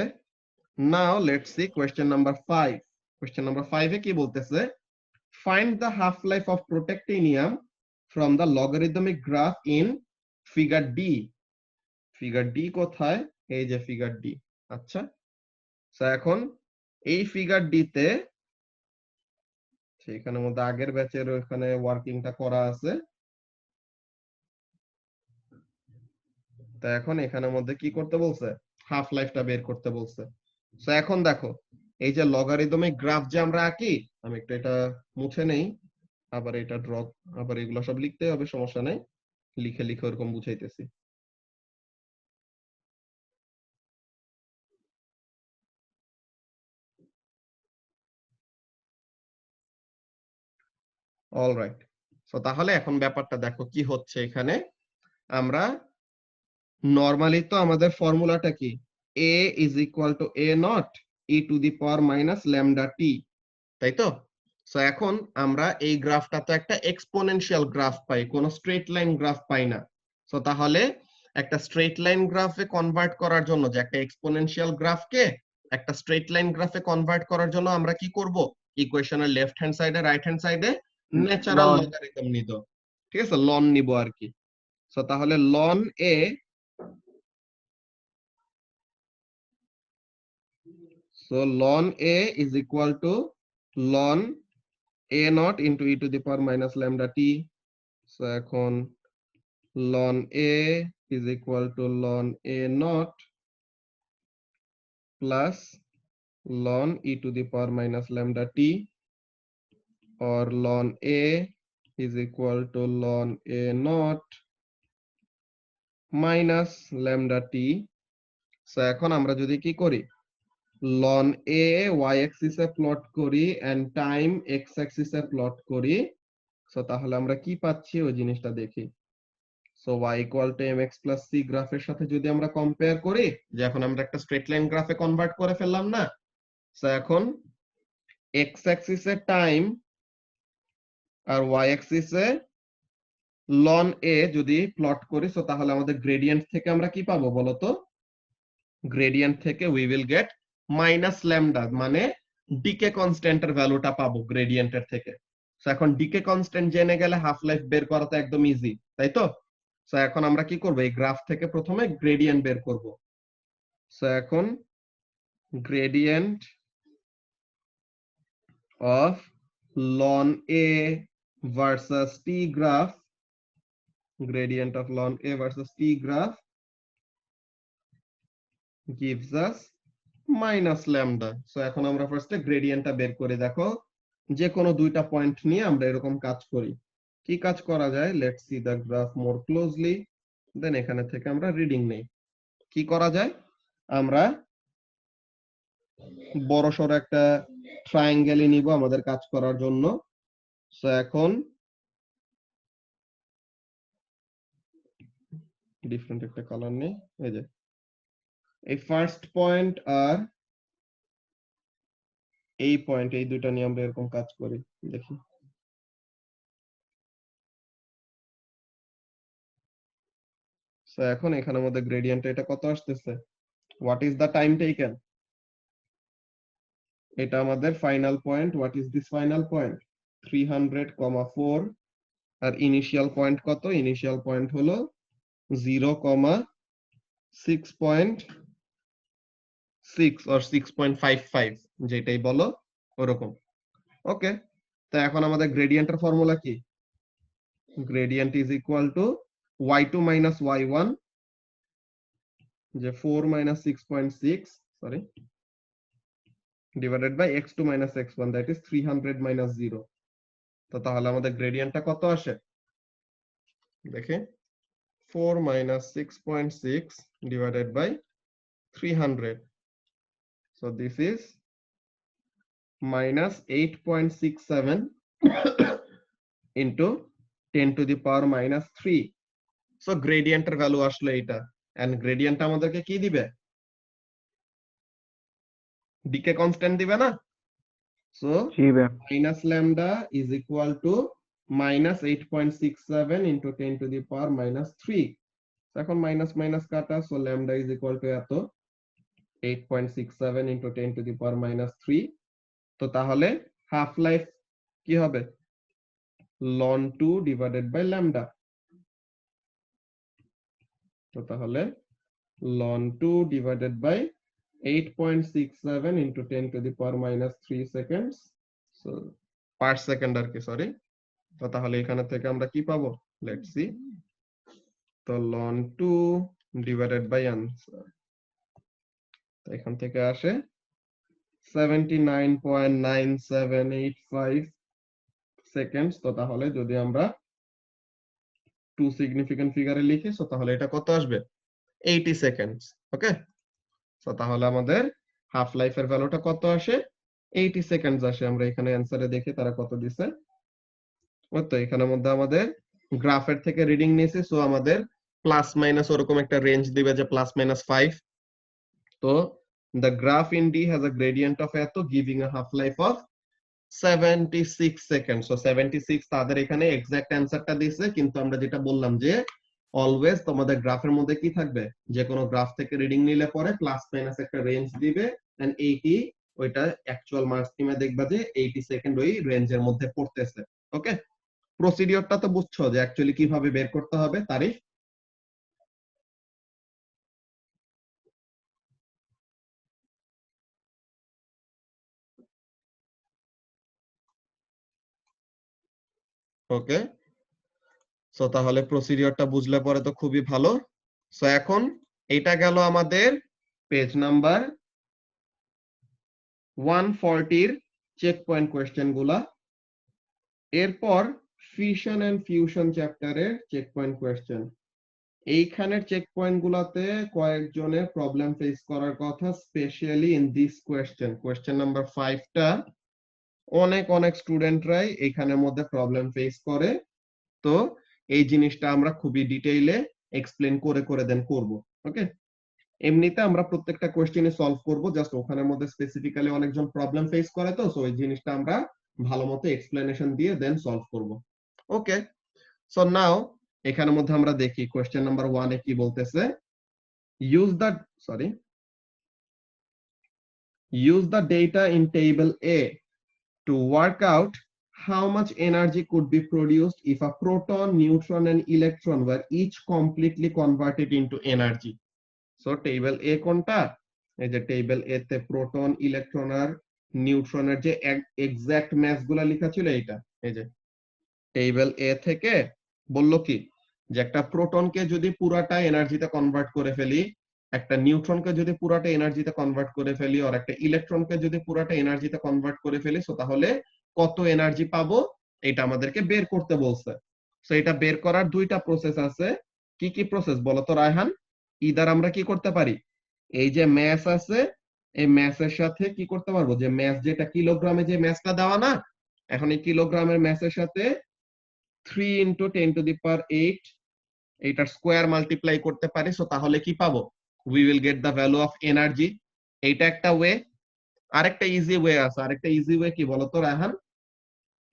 now let's see question number 5। Question number 5 এ কি বলতেছে, find the half life of protactinium from the logarithmic graph in figure D. Figure D কোথায়, এই যে figure D. আচ্ছা, তো এখন এই ফিগার ডি তে সেখানের মধ্যে আগের ব্যাচের ওখানে ওয়ার্কিংটা করা আছে। তো এখন এখানের মধ্যে কি করতে বলছে, হাফ লাইফটা বের করতে বলছে। তো এখন দেখো এই যে লগারিদমিক গ্রাফ যে আমরা আঁকি, আমি একটু এটা মুছে নেই, আবার এটা ড্র, আবার এগুলো সব লিখতে হবে, সমস্যা নাই, লিখে লিখে ওরকম বুঝাইতেছি। অলরাইট, তো তাহলে এখন ব্যাপারটা দেখো কি হচ্ছে এখানে। আমরা নরমালি তো আমাদের ফর্মুলাটা কি, a is equal to a not e to the power minus lambda t, তাই তো? সো এখন আমরা এই গ্রাফটা তো একটা এক্সপোনেনশিয়াল গ্রাফ পাই, কোন স্ট্রেট লাইন গ্রাফ পাই না। সো তাহলে একটা স্ট্রেট লাইন গ্রাফে কনভার্ট করার জন্য, যে একটা এক্সপোনেনশিয়াল গ্রাফকে একটা স্ট্রেট লাইন গ্রাফে কনভার্ট করার জন্য আমরা কি করব, ইকুয়েশনের লেফট হ্যান্ড সাইডে রাইট হ্যান্ড সাইডে ন্যাচারাল লন। লগারিদম নিব, ঠিক আছে, লন নিব আর কি। সো তাহলে ln a so ln a is equal to ln a naught into e to the power minus lambda t. So এখন ln a is equal to ln a naught plus ln e to the power minus lambda t, or ln a is equal to ln a naught minus lambda t. So এখন আমরা যদি কি করি, ln a y axis A plot করি and time x axis A plot করি, so তাহলে আমরা কি পাচ্ছি ওই জিনিসটা দেখি। So y equal to mx plus c গ্রাফের সাথে যদি আমরা কম্পেয়ার করি, যে এখন আমরা একটা স্ট্রেট লাইন গ্রাফে কনভার্ট করে ফেললাম না, সো এখন x axis এ টাইম আর y axis এ ln a যদি প্লট করি, সো তাহলে আমাদের গ্রেডিয়েন্ট থেকে আমরা কি পাবো বলতো, গ্রেডিয়েন্ট থেকে we will gate minus lambda, মানে ডিকে কনস্ট্যান্টের ভ্যালুটা পাবো গ্রেডিয়েন্টের থেকে। সো এখন ডিকে কনস্ট্যান্ট জেনে গেলে হাফ লাইফ বের করা তো একদম ইজি, তাই তো? সো এখন আমরা কি করব, এই গ্রাফ থেকে প্রথমে গ্রেডিয়েন্ট বের করব। সো এখন gradient of ln a versus t graph, gradient of ln a versus t graph gives us minus lambda. So এখন আমরা ফার্স্টে গ্রেডিয়েন্টটা বের করে, দেখো যে কোনো দুইটা পয়েন্ট নিয়ে আমরা এরকম কাজ করি। কি কাজ করা যায়, let's see the graph more closely, then এখানে থেকে আমরা রিডিং নেই। কি করা যায়, আমরা বড় সড়ো একটা ট্রায়াঙ্গেলই নিব আমাদের কাজ করার জন্য। সো এখন ডিফারেন্ট একটা কালার নেই, এই যে এই ফার্স্ট পয়েন্ট আর এই পয়েন্ট, এই দুইটা নিয়ে আমরা এরকম কাজ করি, দেখি। সো এখন এখানের মধ্যে গ্রেডিয়েন্ট এটা কত আসতেছে, what is the time taken, এটা আমাদের final point. What is this final point, 300,4, আর ইনিশিয়াল পয়েন্ট কত, ইনিশিয়াল পয়েন্ট হলো 0,6.6 or 6.55, যেটাই বলো ওরকম। ওকে, তো এখন আমাদের গ্রেডিয়েন্টের ফর্মুলা কি, gradient is equal to y2 minus y1, যে 4 minus 6.6, sorry, divided by x2 minus x1, that is 300 minus 0। তো তাহলে আমাদের গ্রেডিয়েন্টটা কত আসে, দেখে 4 minus 6.6 divided by 300, so this is minus 8.67 into 10 to the power minus 3। so gradient এর value আসলে এটা, and gradient আমাদেরকে কি দিবে, ডিকে কনস্ট্যান্ট দিবে না। so minus lambda is equal to minus 8.67 into 10 to the power minus 3। এখন minus minus কাটা, so lambda is equal to এত 8.67 into 10 to the power minus 3। তো তাহলে হাফ লাইফ কি হবে, ln 2 divided by lambda। তো তাহলে ln 2 divided by 8.67 into 10 to the power minus 3 seconds, so per second আর কি, সরি। তো তাহলে এখানে থেকে আমরা কি পাবো, লেটস সি। তো ln 2 divided by answer, তো এখান থেকে আসে 79.9785 সেকেন্ডস। তো তাহলে যদি আমরা 2 সিগনিফিকেন্ট ফিগারে লিখি, সো তাহলে এটা কত আসবে, 80 সেকেন্ডস। ওকে, সো তাহলে আমাদের হাফ লাইফের ভ্যালুটা কত আসে, 80 সেকেন্ডস আসে। আমরা এখানে অ্যানসারে দেখি তারা কত দিছে। তো এখানের মধ্যে আমাদের গ্রাফের থেকে রিডিং নিয়েছি, সো আমাদের প্লাস মাইনাস ওরকম একটা রেঞ্জ দিবে, যে প্লাস মাইনাস 5। তো the graph in D has a gradient of এত, giving a half life of 76 second. So 76 তাদের এখানে এক্সাক্ট অ্যানসারটা দিয়েছে, কিন্তু আমরা যেটা বললাম যে অলওয়েজ তোমাদের গ্রাফের মধ্যে কি থাকবে, যে কোনো গ্রাফ থেকে রিডিং নিলে পরে প্লাস মাইনাস একটা রেঞ্জ দিবে, এন্ড 80 ওইটা অ্যাকচুয়াল মার্কস টিমে দেখবা যে 80 সেকেন্ড ওই রেঞ্জের মধ্যে পড়তেছে। ওকে, প্রসিডিওরটা তো বুঝছো যে অ্যাকচুয়ালি কিভাবে বের করতে হবে তারিফ। ওকে, সো তাহলে প্রসিডিওরটা বুঝলে পরে তো খুবই ভালো। সো এখন এটা গেল আমাদের পেজ নাম্বার 140 এর চেক পয়েন্ট কোয়েশ্চেন গুলা। এরপর ফিশন এন্ড ফিউশন চ্যাপ্টারের চেক পয়েন্ট কোয়েশ্চেন। এইখানের চেক পয়েন্ট গুলাতে কয়েকজনের প্রবলেম ফেস করার কথা, specially in this question number 5টা অনেক অনেক স্টুডেন্টরাই এখানের মধ্যে প্রবলেম ফেস করে। তো এই জিনিসটা আমরা খুবই ডিটেইলে এক্সপ্লেন করে করে দেন করব। ওকে, এমনিতে আমরা প্রত্যেকটা কোয়েশ্চেনে সলভ করব, জাস্ট ওখানের মধ্যে স্পেসিফিক্যালি অনেকজন প্রবলেম ফেস করে, তো সো এই জিনিসটা আমরা ভালো মতো এক্সপ্লেনেশন দিয়ে দেন সলভ করব। ওকে, সো নাও এখানের মধ্যে আমরা দেখি কোয়েশ্চেন নাম্বার 1 এ কি বলতেছে। Use the sorry use the data in table A to work out how much energy could be produced if a proton, neutron and electron were each completely converted into energy. So table A কোনটা? এই যে table A তে proton, electron আর নিউট্রনের যে exact mass গুলা লেখা ছিল এইটা। এই যে টেবিল A থেকে বলল কি যে একটা প্রোটনকে যদি পুরাটা এনার্জিতে কনভার্ট করে ফেলি, একটা নিউট্রনকে যদি পুরাটা এনার্জিতে কনভার্ট করে ফেলি, আর একটা ইলেকট্রনকে যদি পুরাটা এনার্জিতে কনভার্ট করে ফেলি, সো তাহলে কত এনার্জি পাবো এটা আমাদেরকে বের করতে বলছে। সো এটা বের করার দুইটা প্রসেস আছে। কি কি প্রসেস বলো তো রায়হান? ইদার আমরা কি করতে পারি, এই যে ম্যাস আছে এই ম্যাসের সাথে কি করতে পারবো, যে ম্যাস যেটা কিলোগ্রামে যে ম্যাসটা দেওয়া না, এখন এই কিলোগ্রামের ম্যাসের সাথে 3 into 10 to the power 8 এইটার স্কোয়ার মাল্টিপ্লাই করতে পারি। সো তাহলে কি পাবো, we will get the value of energy. এইটা একটা ওয়ে। আরেকটা ইজি ওয়ে আছে, আরেকটা ইজি ওয়ে কি বলতো রায়হান?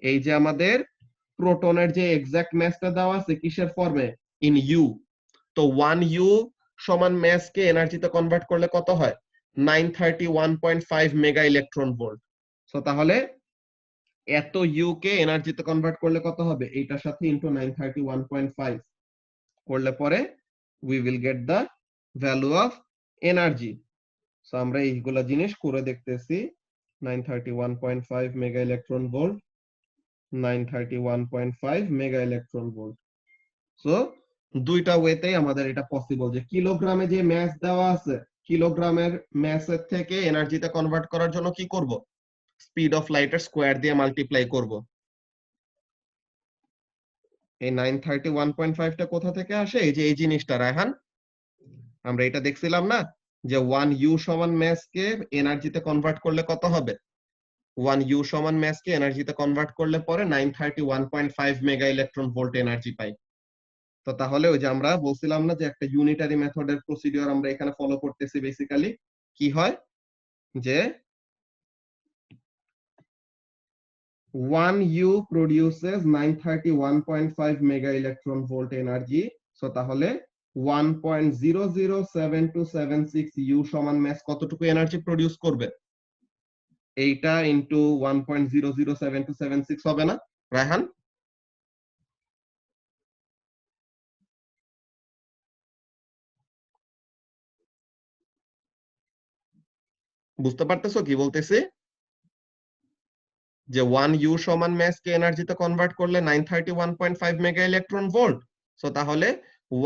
এই যে আমাদের প্রোটনের যে এক্সাক্ট ম্যাসটা দেওয়া আছে কিসের ফর্মে, ইন ইউ। তো 1 ইউ সমান ম্যাস কে এনার্জিতে কনভার্ট করলে কত হয়, 931.5 মেগা ইলেকট্রন ভোল্ট। সো তাহলে এত ইউ কে এনার্জিতে কনভার্ট করলে কত হবে, এইটার সাথে ইনটু 931.5 করলে পরে we will get the value of energy. So আমরা এইগুলা জিনিস করে দেখতেছি। 931.5 mega electron volt, 931.5 mega electron volt. So দুইটা ওয়েতেই আমাদের এটা পসিবল, যে কিলোগ্রামে যে ম্যাস দেওয়া আছে, কিলোগ্রামের ম্যাসের থেকে এনার্জিতে কনভার্ট করার জন্য কি করব, স্পিড অফ লাইটের স্কোয়ার দিয়ে মাল্টিপ্লাই করব। এই 931.5টা কোথা থেকে আসে, এই যে এই জিনিসটা রায়হান, আমরা এটা দেখছিলাম না যে 1 ইউ সমান ম্যাস কে এনার্জিতে কনভার্ট করলে কত হবে, 1 ইউ সমান ম্যাস কে এনার্জিতে কনভার্ট করলে পরে 931.5 মেগা ইলেকট্রন ভোল্ট এনার্জি পাই। তো তাহলে ওই যে আমরা বলছিলাম না যে একটা ইউনিটারি মেথডের প্রসিডিওর আমরা এখানে ফলো করতেছি। বেসিক্যালি কি হয় যে 1 u produces 931.5 mega electron volt এনার্জি। সো তাহলে 1.007276 ইউ সমান ম্যাস কতটুকু এনার্জি প্রডিউস করবে, এইটা ইনটু 1.007276 হবে না রায়হান? বুঝতে পারতেছো কি বলতেছি, যে 1 ইউ সমান ম্যাস কে এনার্জিতে কনভার্ট করলে 931.5 মেগা ইলেকট্রন ভোল্ট। সো তাহলে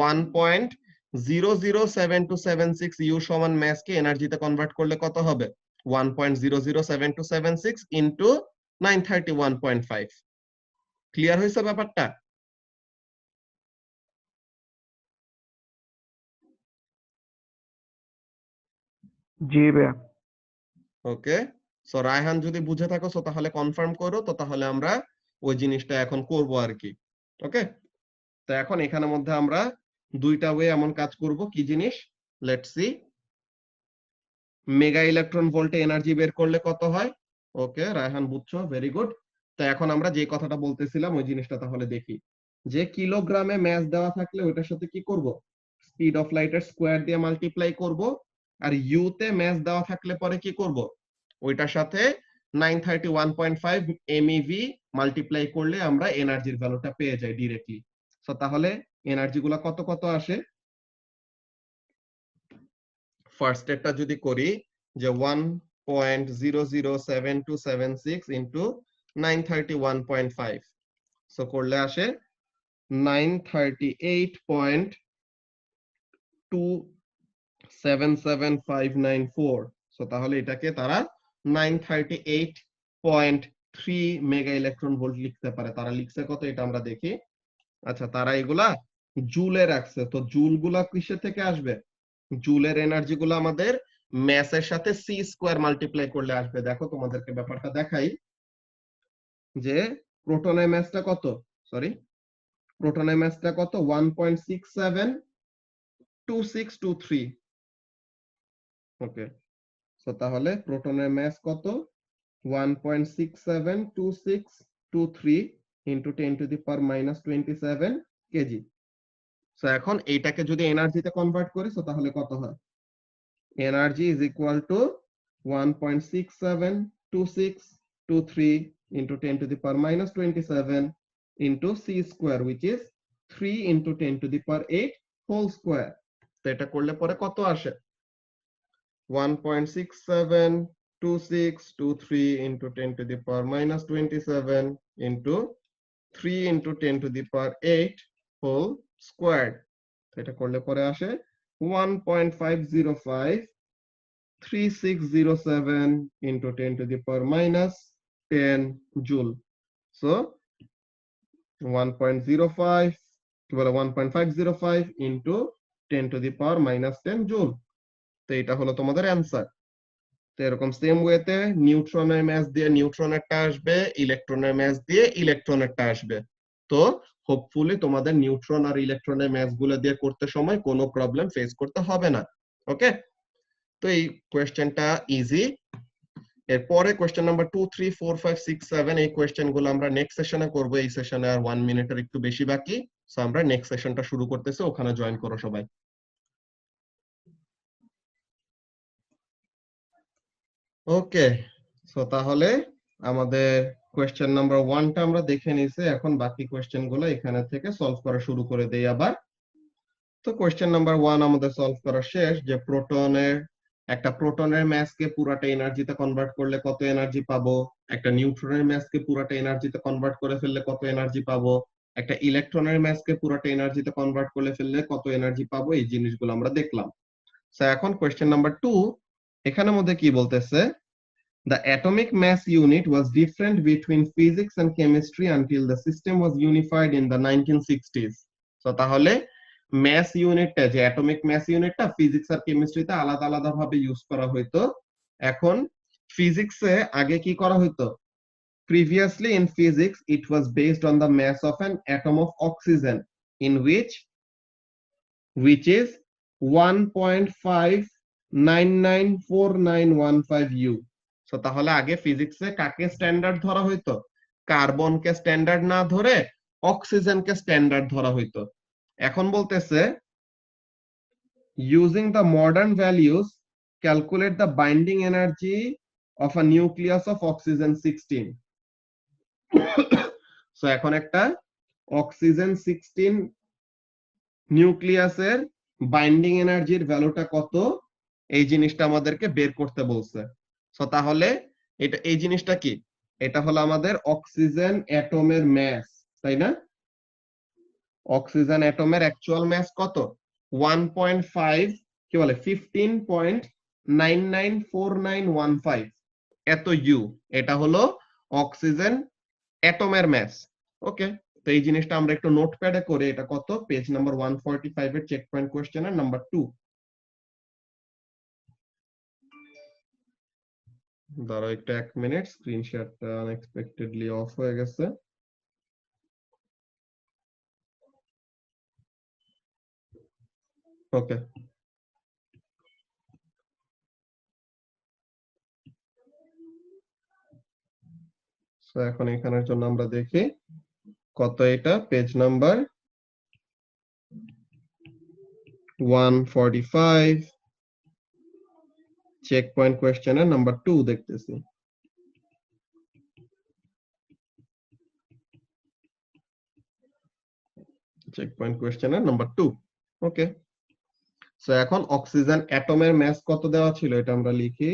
1.007276 ইউ সমান ম্যাস কে এনার্জিতে কনভার্ট করলে কত হবে, 1.007276 ইনটু 931.5। ক্লিয়ার হয়েছে ব্যাপারটা? জি ভাইয়া। ওকে, সো রায়হান যদি বুঝে থাকো সো তাহলে কনফার্ম করো, তো তাহলে আমরা ওই জিনিসটা এখন করব আর কি। ওকে, তো এখন এখানের মধ্যে আমরা দুইটা ওয়ে এমন কাজ করব, কি জিনিস, লেটস সি। মেগা ইলেকট্রন ভোল্টে এনার্জি বের করলে কত হয়, ওকে রায়হান বুঝছো, ভেরি গুড। তো এখন আমরা যে কথাটা বলতেছিলাম ওই জিনিসটা তাহলে দেখি, যে কিলোগ্রামে ম্যাস দেওয়া থাকলে ওইটার সাথে কি করব, স্পিড অফ লাইটের স্কোয়ার দিয়ে মাল্টিপ্লাই করব। আর ইউ তে ম্যাস দেওয়া থাকলে পরে কি করব, ওইটার সাথে 931.5 এমইভি মাল্টিপ্লাই করলে আমরা এনার্জির ভ্যালুটা পেয়ে যাই ডিরেক্টলি। সো তাহলে এনার্জি গুলা কত কত আসে, ফার্স্ট স্টেপটা যদি করি যে 1.007276 ইনটু 931.5, সো করলে আসে 938.277594। সো তাহলে এটাকে তারা 938.3 মেগা ইলেকট্রন ভোল্ট লিখতে পারে। তারা লিখছে কত এটা আমরা দেখি। আচ্ছা, তারা এগুলা জুলে রাখছে। তো জুল গুলা কিসের থেকে আসবে? জুলের এনার্জি গুলো আমাদের ম্যাসের সাথে সি স্কোয়ার মাল্টিপ্লাই করলে আসবে। দেখো তোমাদেরকে ব্যাপারটা দেখাই যে প্রোটনের ম্যাসটা কত, সরি প্রোটনের ম্যাসটা কত 1.672623। ওকে, সো তাহলে প্রোটনের ম্যাস কত 1.672623 ইন্টু 10⁻⁻27 কেজি। সো এখন এইটাকে যদি এনার্জিতে কনভার্ট করি সো তাহলে কত হয়? Energy is equal two 1.672623 into 10⁻⁻27 into c square, which is 3 into 10⁸ whole square. তো এটা করলে পরে কত আসে? 1.672623 into 10⁻⁻27 into 3 into 10⁸ whole squared. তো এটা করলে পরে আসে 1.5053607 into 10⁻⁻10 joule. So 1.05 কি বলে 1.505 into 10⁻⁻10 joule. তো এটা হলো তোমাদের অ্যান্সার। তো এরকম সেম ওয়েতে নিউট্রনের ম্যাস দিয়ে নিউট্রনেরটা আসবে, ইলেকট্রনের ম্যাস দিয়ে ইলেকট্রনেরটা আসবে। তো হোপফুলি তোমাদের নিউট্রন আর ইলেকট্রনের ম্যাস গুলো দিয়ে করতে সময় কোনো প্রবলেম ফেস করতে হবে না। ওকে, তো এই কোয়েশ্চেনটা ইজি। এরপরে কোয়েশ্চেন নাম্বার 2 3 4 5 6 7 এই কোয়েশ্চেন গুলো আমরা নেক্সট সেশনে করব। এই সেশনে আর 1 মিনিটের একটু বেশি বাকি। সো আমরা নেক্সট সেশনটা শুরু করতেছি, ওখানে জয়েন করো সবাই। ওকে, সো তাহলে আমাদের কোয়েশ্চেন নাম্বার 1টা আমরা দেখে নিয়েছি। এখন বাকি কোয়েশ্চেন গুলো এখানে থেকে সলভ করা শুরু করে দেই আবার। তো কোয়েশ্চেন নাম্বার 1 আমাদের সলভ করা শেষ। যে একটা প্রোটনের ম্যাসকে পুরাটা এনার্জিতে কনভার্ট করলে কত এনার্জি পাবো, একটা নিউট্রনের ম্যাসকে পুরাটা এনার্জিতে কনভার্ট করে ফেললে কত এনার্জি পাবো, একটা ইলেকট্রনের ম্যাসকে পুরাটা এনার্জিতে কনভার্ট করে ফেললে কত এনার্জি পাবো, এই জিনিসগুলো আমরা দেখলাম। সো এখন কোয়েশ্চেন নাম্বার 2 এখানের মধ্যে কি বলতেছে? The atomic mass unit was different between physics and chemistry until the system was unified in the 1960s. So তাহলে ম্যাস ইউনিটটা, যে অ্যাটমিক ম্যাস ইউনিটটা ফিজিক্স আর কেমিস্ট্রিতে আলাদা আলাদা ভাবে ইউজ করা হইতো। এখন ফিজিক্সে আগে কি করা হইতো? Previously in physics it was based on the mass of an atom of oxygen in which is 1.5994915 U. So তাহলে আগে ফিজিক্সে কাকে স্ট্যান্ডার্ড ধরা হইতো? কার্বনকে স্ট্যান্ডার্ড না ধরে অক্সিজেনকে স্ট্যান্ডার্ড ধরা হইতো। এখন বলতেছে using the modern values calculate the binding energy of a nucleus of oxygen 16. So এখন একটা অক্সিজেন 16 নিউক্লিয়াসের বাইন্ডিং এনার্জির ভ্যালুটা কত, এই জিনিসটা আমাদেরকে বের করতে বলছে। সো তাহলে এই জিনিসটা কি? এটা হলো আমাদের অক্সিজেন অ্যাটমের ম্যাস, তাই না? অক্সিজেন অ্যাটমের অ্যাকচুয়াল ম্যাস কত? 1.5 কি বলে 15.994915 এত ইউ। এটা হলো অক্সিজেন অ্যাটমের ম্যাস। ওকে, তো এই জিনিসটা আমরা একটু নোটপ্যাডে করে, এটা কত পেজ নাম্বার 145 এর চেক পয়েন্ট কোশ্চেনের নাম্বার 2। দাঁড়াও একটু 1 মিনিট, স্ক্রিন শেয়ারটা আনএক্সপেক্টেডলি অফ হয়ে গেছে। ওকে, সো এখন এখানের জন্য আমরা দেখি কত, এটা পেজ নাম্বার 145 চেক পয়েন্ট কোশ্চেনের নাম্বার 2 দেখতেছি। চেক পয়েন্ট কোশ্চেনের নাম্বার 2। ওকে, সো এখন অক্সিজেন অ্যাটমের ম্যাস কত দেওয়া ছিল, এটা আমরা লিখি।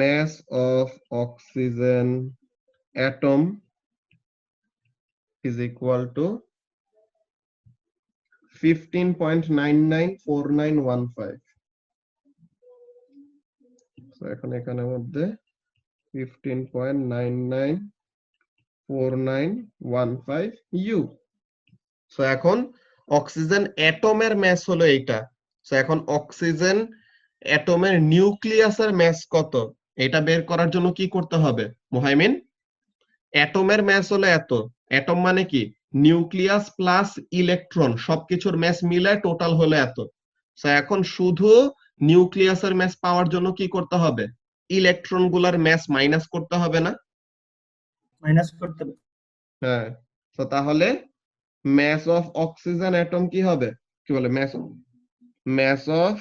mass of oxygen atom is equal to 15.994915. So এখন এখানের মধ্যে 15.994915 U. সো এখন অক্সিজেন অ্যাটমের ম্যাস হলো এইটা। সো এখন অক্সিজেন অ্যাটমের নিউক্লিয়াসের ম্যাস কত এটা বের করার জন্য কি করতে হবে মুহাইমিন? অ্যাটমের ম্যাস হলো এত। অ্যাটম মানে কি? নিউক্লিয়াস প্লাস ইলেকট্রন সবকিছুর ম্যাস মিলায় টোটাল হলো এত। সো এখন শুধু নিউক্লিয়াসের ম্যাস পাওয়ার জন্য কি করতে হবে? ইলেকট্রন গুলার ম্যাস মাইনাস করতে হবে না? মাইনাস করতে হবে। হ্যাঁ। তো তাহলে mass of oxygen atom কি হবে? কি বলে mass of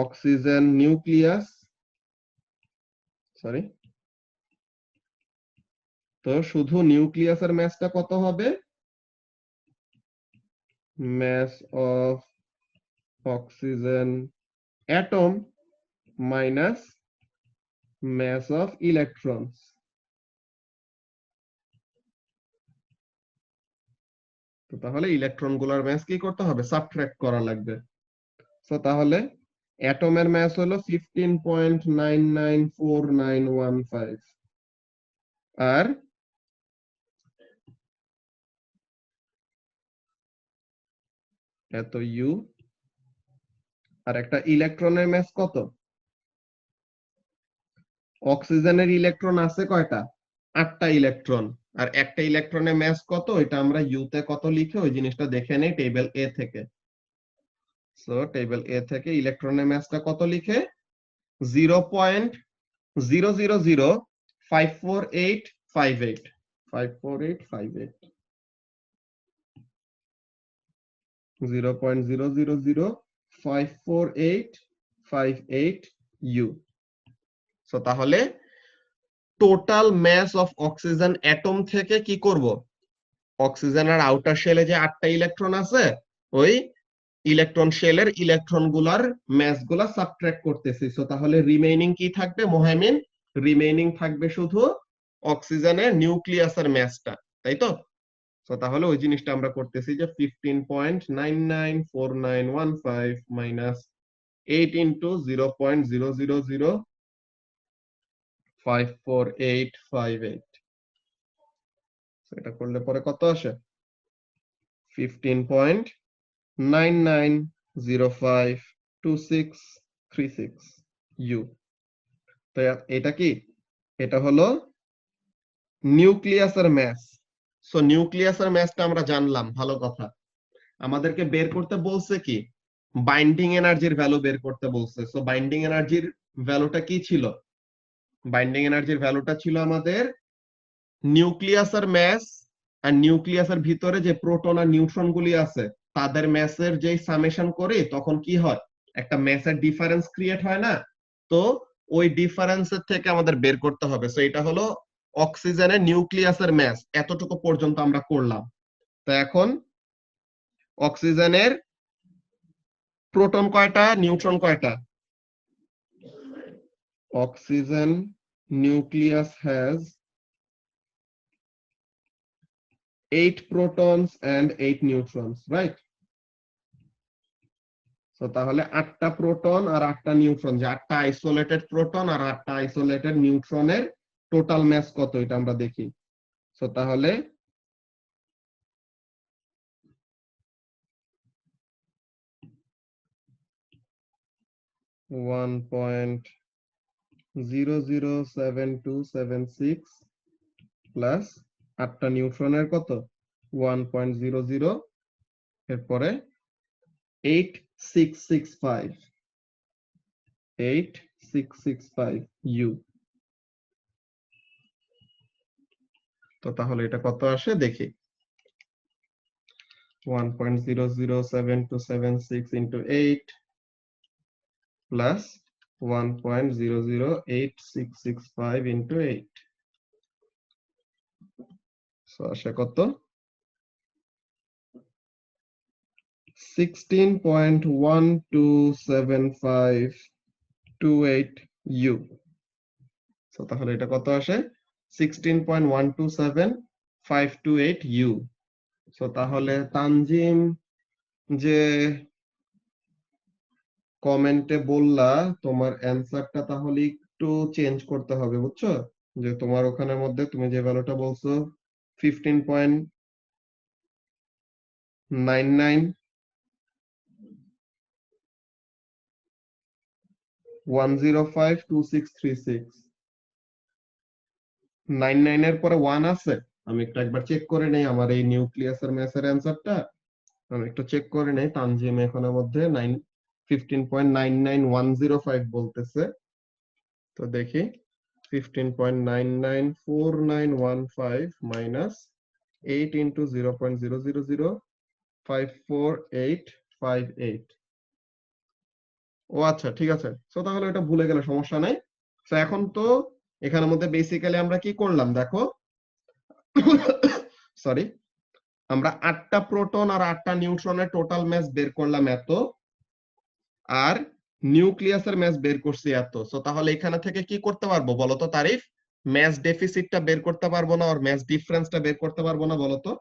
oxygen nucleus, sorry, তো শুধু নিউক্লিয়াসের ম্যাসটা কত হবে? mass of oxygen atom minus mass of electrons. তো তাহলে ইলেকট্রন গুলার ম্যাস কি করতে হবে? সাবট্রাক্ট করা লাগবে। তো তাহলে অ্যাটমের ম্যাস হলো 15.994915 আর এত ইউ আর একটা ইলেকট্রনের ম্যাস কত? অক্সিজেনের ইলেকট্রন আছে কয়টা? 8টা ইলেকট্রন। আর একটা ইলেকট্রনের ম্যাস কত এটা আমরা ইউতে কত লিখে ওই জিনিসটা দেখে নেই টেবিল এ থেকে। সো টেবিল এ থেকে ইলেকট্রনের ম্যাসটা কত লিখে? 0.000548588 54858 0.000548588 ইউ। সো তাহলে total mass of oxygen atom থেকে কি করব? অক্সিজেনের আউটার শেলে যে 8টা ইলেকট্রন আছে ওই ইলেকট্রন শেলের ইলেকট্রন গুলার ম্যাস গুলা সাবট্রাক্ট করতেছি। সো তাহলে রিমেইনিং কি থাকবে মুহাইমিন? রিমেইনিং থাকবে শুধু অক্সিজেনের নিউক্লিয়াসের ম্যাসটা, তাই তো? সো তাহলে ওই জিনিসটা আমরা করতেছি যে 15.994915 মাইনাস 8 ইনটু 0.000548588। এটা করলে পরে কত আসে? 15.99052636 ইউ। তো এটা কি? এটা হলো নিউক্লিয়াসের ম্যাস। সো নিউক্লিয়াসের ম্যাসটা আমরা জানলাম, ভালো কথা। আমাদেরকে বের করতে বলছে কি? বাইন্ডিং এনার্জির ভ্যালু বের করতে বলছে। সো বাইন্ডিং এনার্জির ভ্যালুটা কি ছিল? বাইন্ডিং এনার্জির ভ্যালুটা ছিল আমাদের নিউক্লিয়াসের ম্যাস আর নিউক্লিয়াসের ভিতরে যে প্রোটন আর নিউট্রন গুলি আছে তাদের ম্যাসের যে সামেশন করি তখন কি হয়? একটা ম্যাসের ডিফারেন্স ক্রিয়েট হয় না? তো ওই ডিফারেন্সের থেকে আমাদের বের করতে হবে। সো এটা হলো অক্সিজেনের নিউক্লিয়াসের ম্যাস। এতটুকু পর্যন্ত আমরা করলাম। তো এখন অক্সিজেনের প্রোটন কয়টা, নিউট্রন কয়টা? Oxygen nucleus has 8 protons and 8 neutrons, right? So তাহলে 8টা প্রোটন আর 8টা নিউট্রন, যে 8টা আইসোলেটেড প্রোটন আর 8টা আইসোলেটেড নিউট্রনের টোটাল ম্যাস কত এটা আমরা দেখি। সো তাহলে 1.007276 প্লাস 8টা নিউট্রনের কত? 1.00, এরপরে 8665 ইউ। তো তাহলে এটা কত আসে দেখি। 1.007276 into 8 plus 1.008665 into 8, so আসে কত? 16.127528 U। সো তাহলে এটা কত আসে? 16.127528 528 ইউ। সো তাহলে তানজিম যে কমেন্টে বললা তোমার অ্যানসারটা তাহলে একটু চেঞ্জ করতে হবে, বুঝছো? যে তোমার ওখানের মধ্যে তুমি যে ভ্যালুটা বলছো 15.99 1052636 99 এর পরে 1 আছে। আমি একটু একবার চেক করে নেই আমার এই নিউক্লিয়াসের ম্যাথের অ্যানসারটা। আমি একটু চেক করে নেই। তানজিম এখানের মধ্যে 15.99105 বলতেছে। তো দেখি 15.994915 মাইনাস 8 ইন্টু 0.00054858। ও আচ্ছা, ঠিক আছে। তো তাহলে এটা ভুলে গেলে সমস্যা নাই। তো এখন তো এখানের মধ্যে বেসিক্যালি আমরা কি করলাম দেখো, সরি, আমরা 8টা প্রোটন আর 8টা নিউট্রনের টোটাল মাস বের করলাম এত, আর নিউক্লিয়াসের মাস বের করছি এত। সো তাহলে এখানে থেকে কি করতে পারবো বলতো তারিফ? মাস ডেফিসিটটা বের করতে পারবো না, আর মাস ডিফারেন্সটা বের করতে পারবো না বলতো?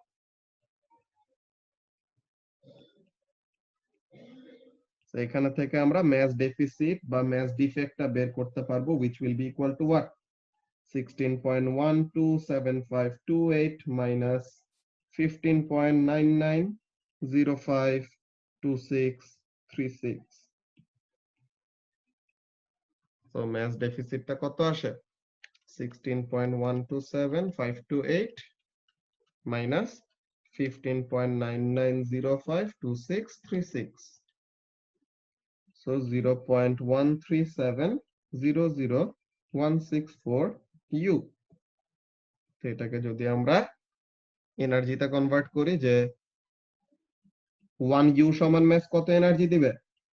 তো এখানে থেকে আমরা মাস ডেফিসিট বা মাস ডিফেক্টটা বের করতে পারবো, which will be equal to what? 16.127528 minus 15.99052636। তো মাস ডেফিসিটটা কত আসে? 16.127528 minus 15.99052636। So 0.13700164 U। তো এটাকে যদি আমরা এনার্জিতে কনভার্ট করি, যে 1 U সমান মাস কত এনার্জি দিবে?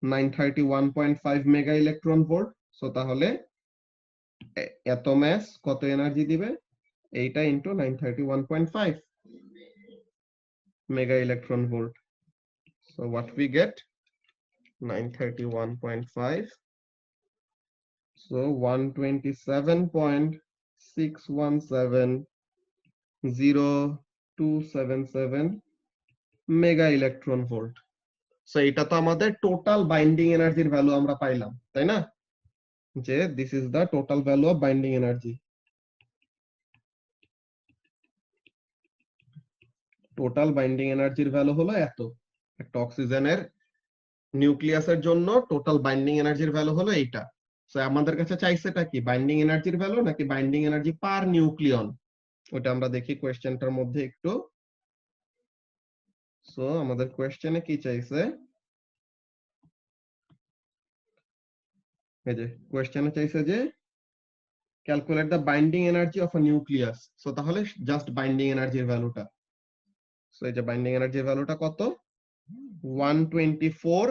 931.5 মেগা ইলেকট্রন ভোল্ট। সো তাহলে এত মাস কত এনার্জি দিবে? এইটা into 931.5 mega electron volt. So what we get? 931.5. So 127.6170277 mega electron volt. So এটা তো আমাদের টোটাল বাইন্ডিং এনার্জির ভ্যালু আমরা পাইলাম, তাই না? যে this is the total value of binding energy. Total binding এনার্জির ভ্যালু হলো এত। একটা অক্সিজেনের নিউক্লিয়াসের জন্য টোটাল বাইন্ডিং এনার্জির ভ্যালু হলো এইটা। সো আমাদের কাছে চাইছেটা কি? বাইন্ডিং এনার্জির ভ্যালু নাকি বাইন্ডিং এনার্জি পার নিউক্লিয়ন? ওটা আমরা দেখি কোয়েশ্চেনটার মধ্যে একটু। সো আমাদের কোয়েশ্চেনে কি চাইছে? এই যে কোয়েশ্চেনে চাইছে যে calculate the binding energy of a nucleus. So তাহলে জাস্ট বাইন্ডিং এনার্জির ভ্যালুটা। সো এই যে বাইন্ডিং এনার্জির ভ্যালুটা কত? 124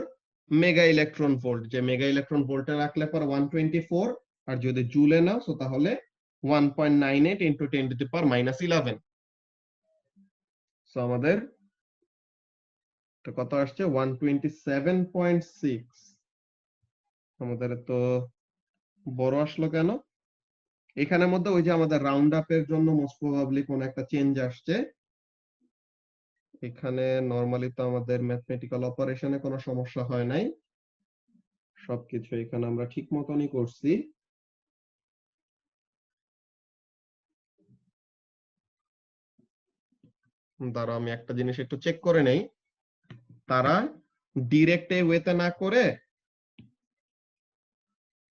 মেগা ইলেকট্রন ভোল্ট। যে মেগা ইলেকট্রন ভোল্টে রাখলে পর 124, আর যদি জুলে নাও সো তাহলে 1.98 into 10 to the power minus 11। So আমাদের তো কত আসছে? 127.6। আমাদের তো বড় আসলো কেন? এখানের মধ্যে ওই যে আমাদের রাউন্ড আপের জন্য মোস্ট প্রবাবলি কোন একটা চেঞ্জ আসছে। এখানে নরমালি তো আমাদের ম্যাথমেটিক্যাল অপারেশনে কোনো সমস্যা হয় নাই, সবকিছু এখানে আমরা ঠিক মতনই করছি। দাঁড়াও আমি একটা জিনিস একটু চেক করে নেই। তারা ডিরেক্ট এই ওয়েতে না করে,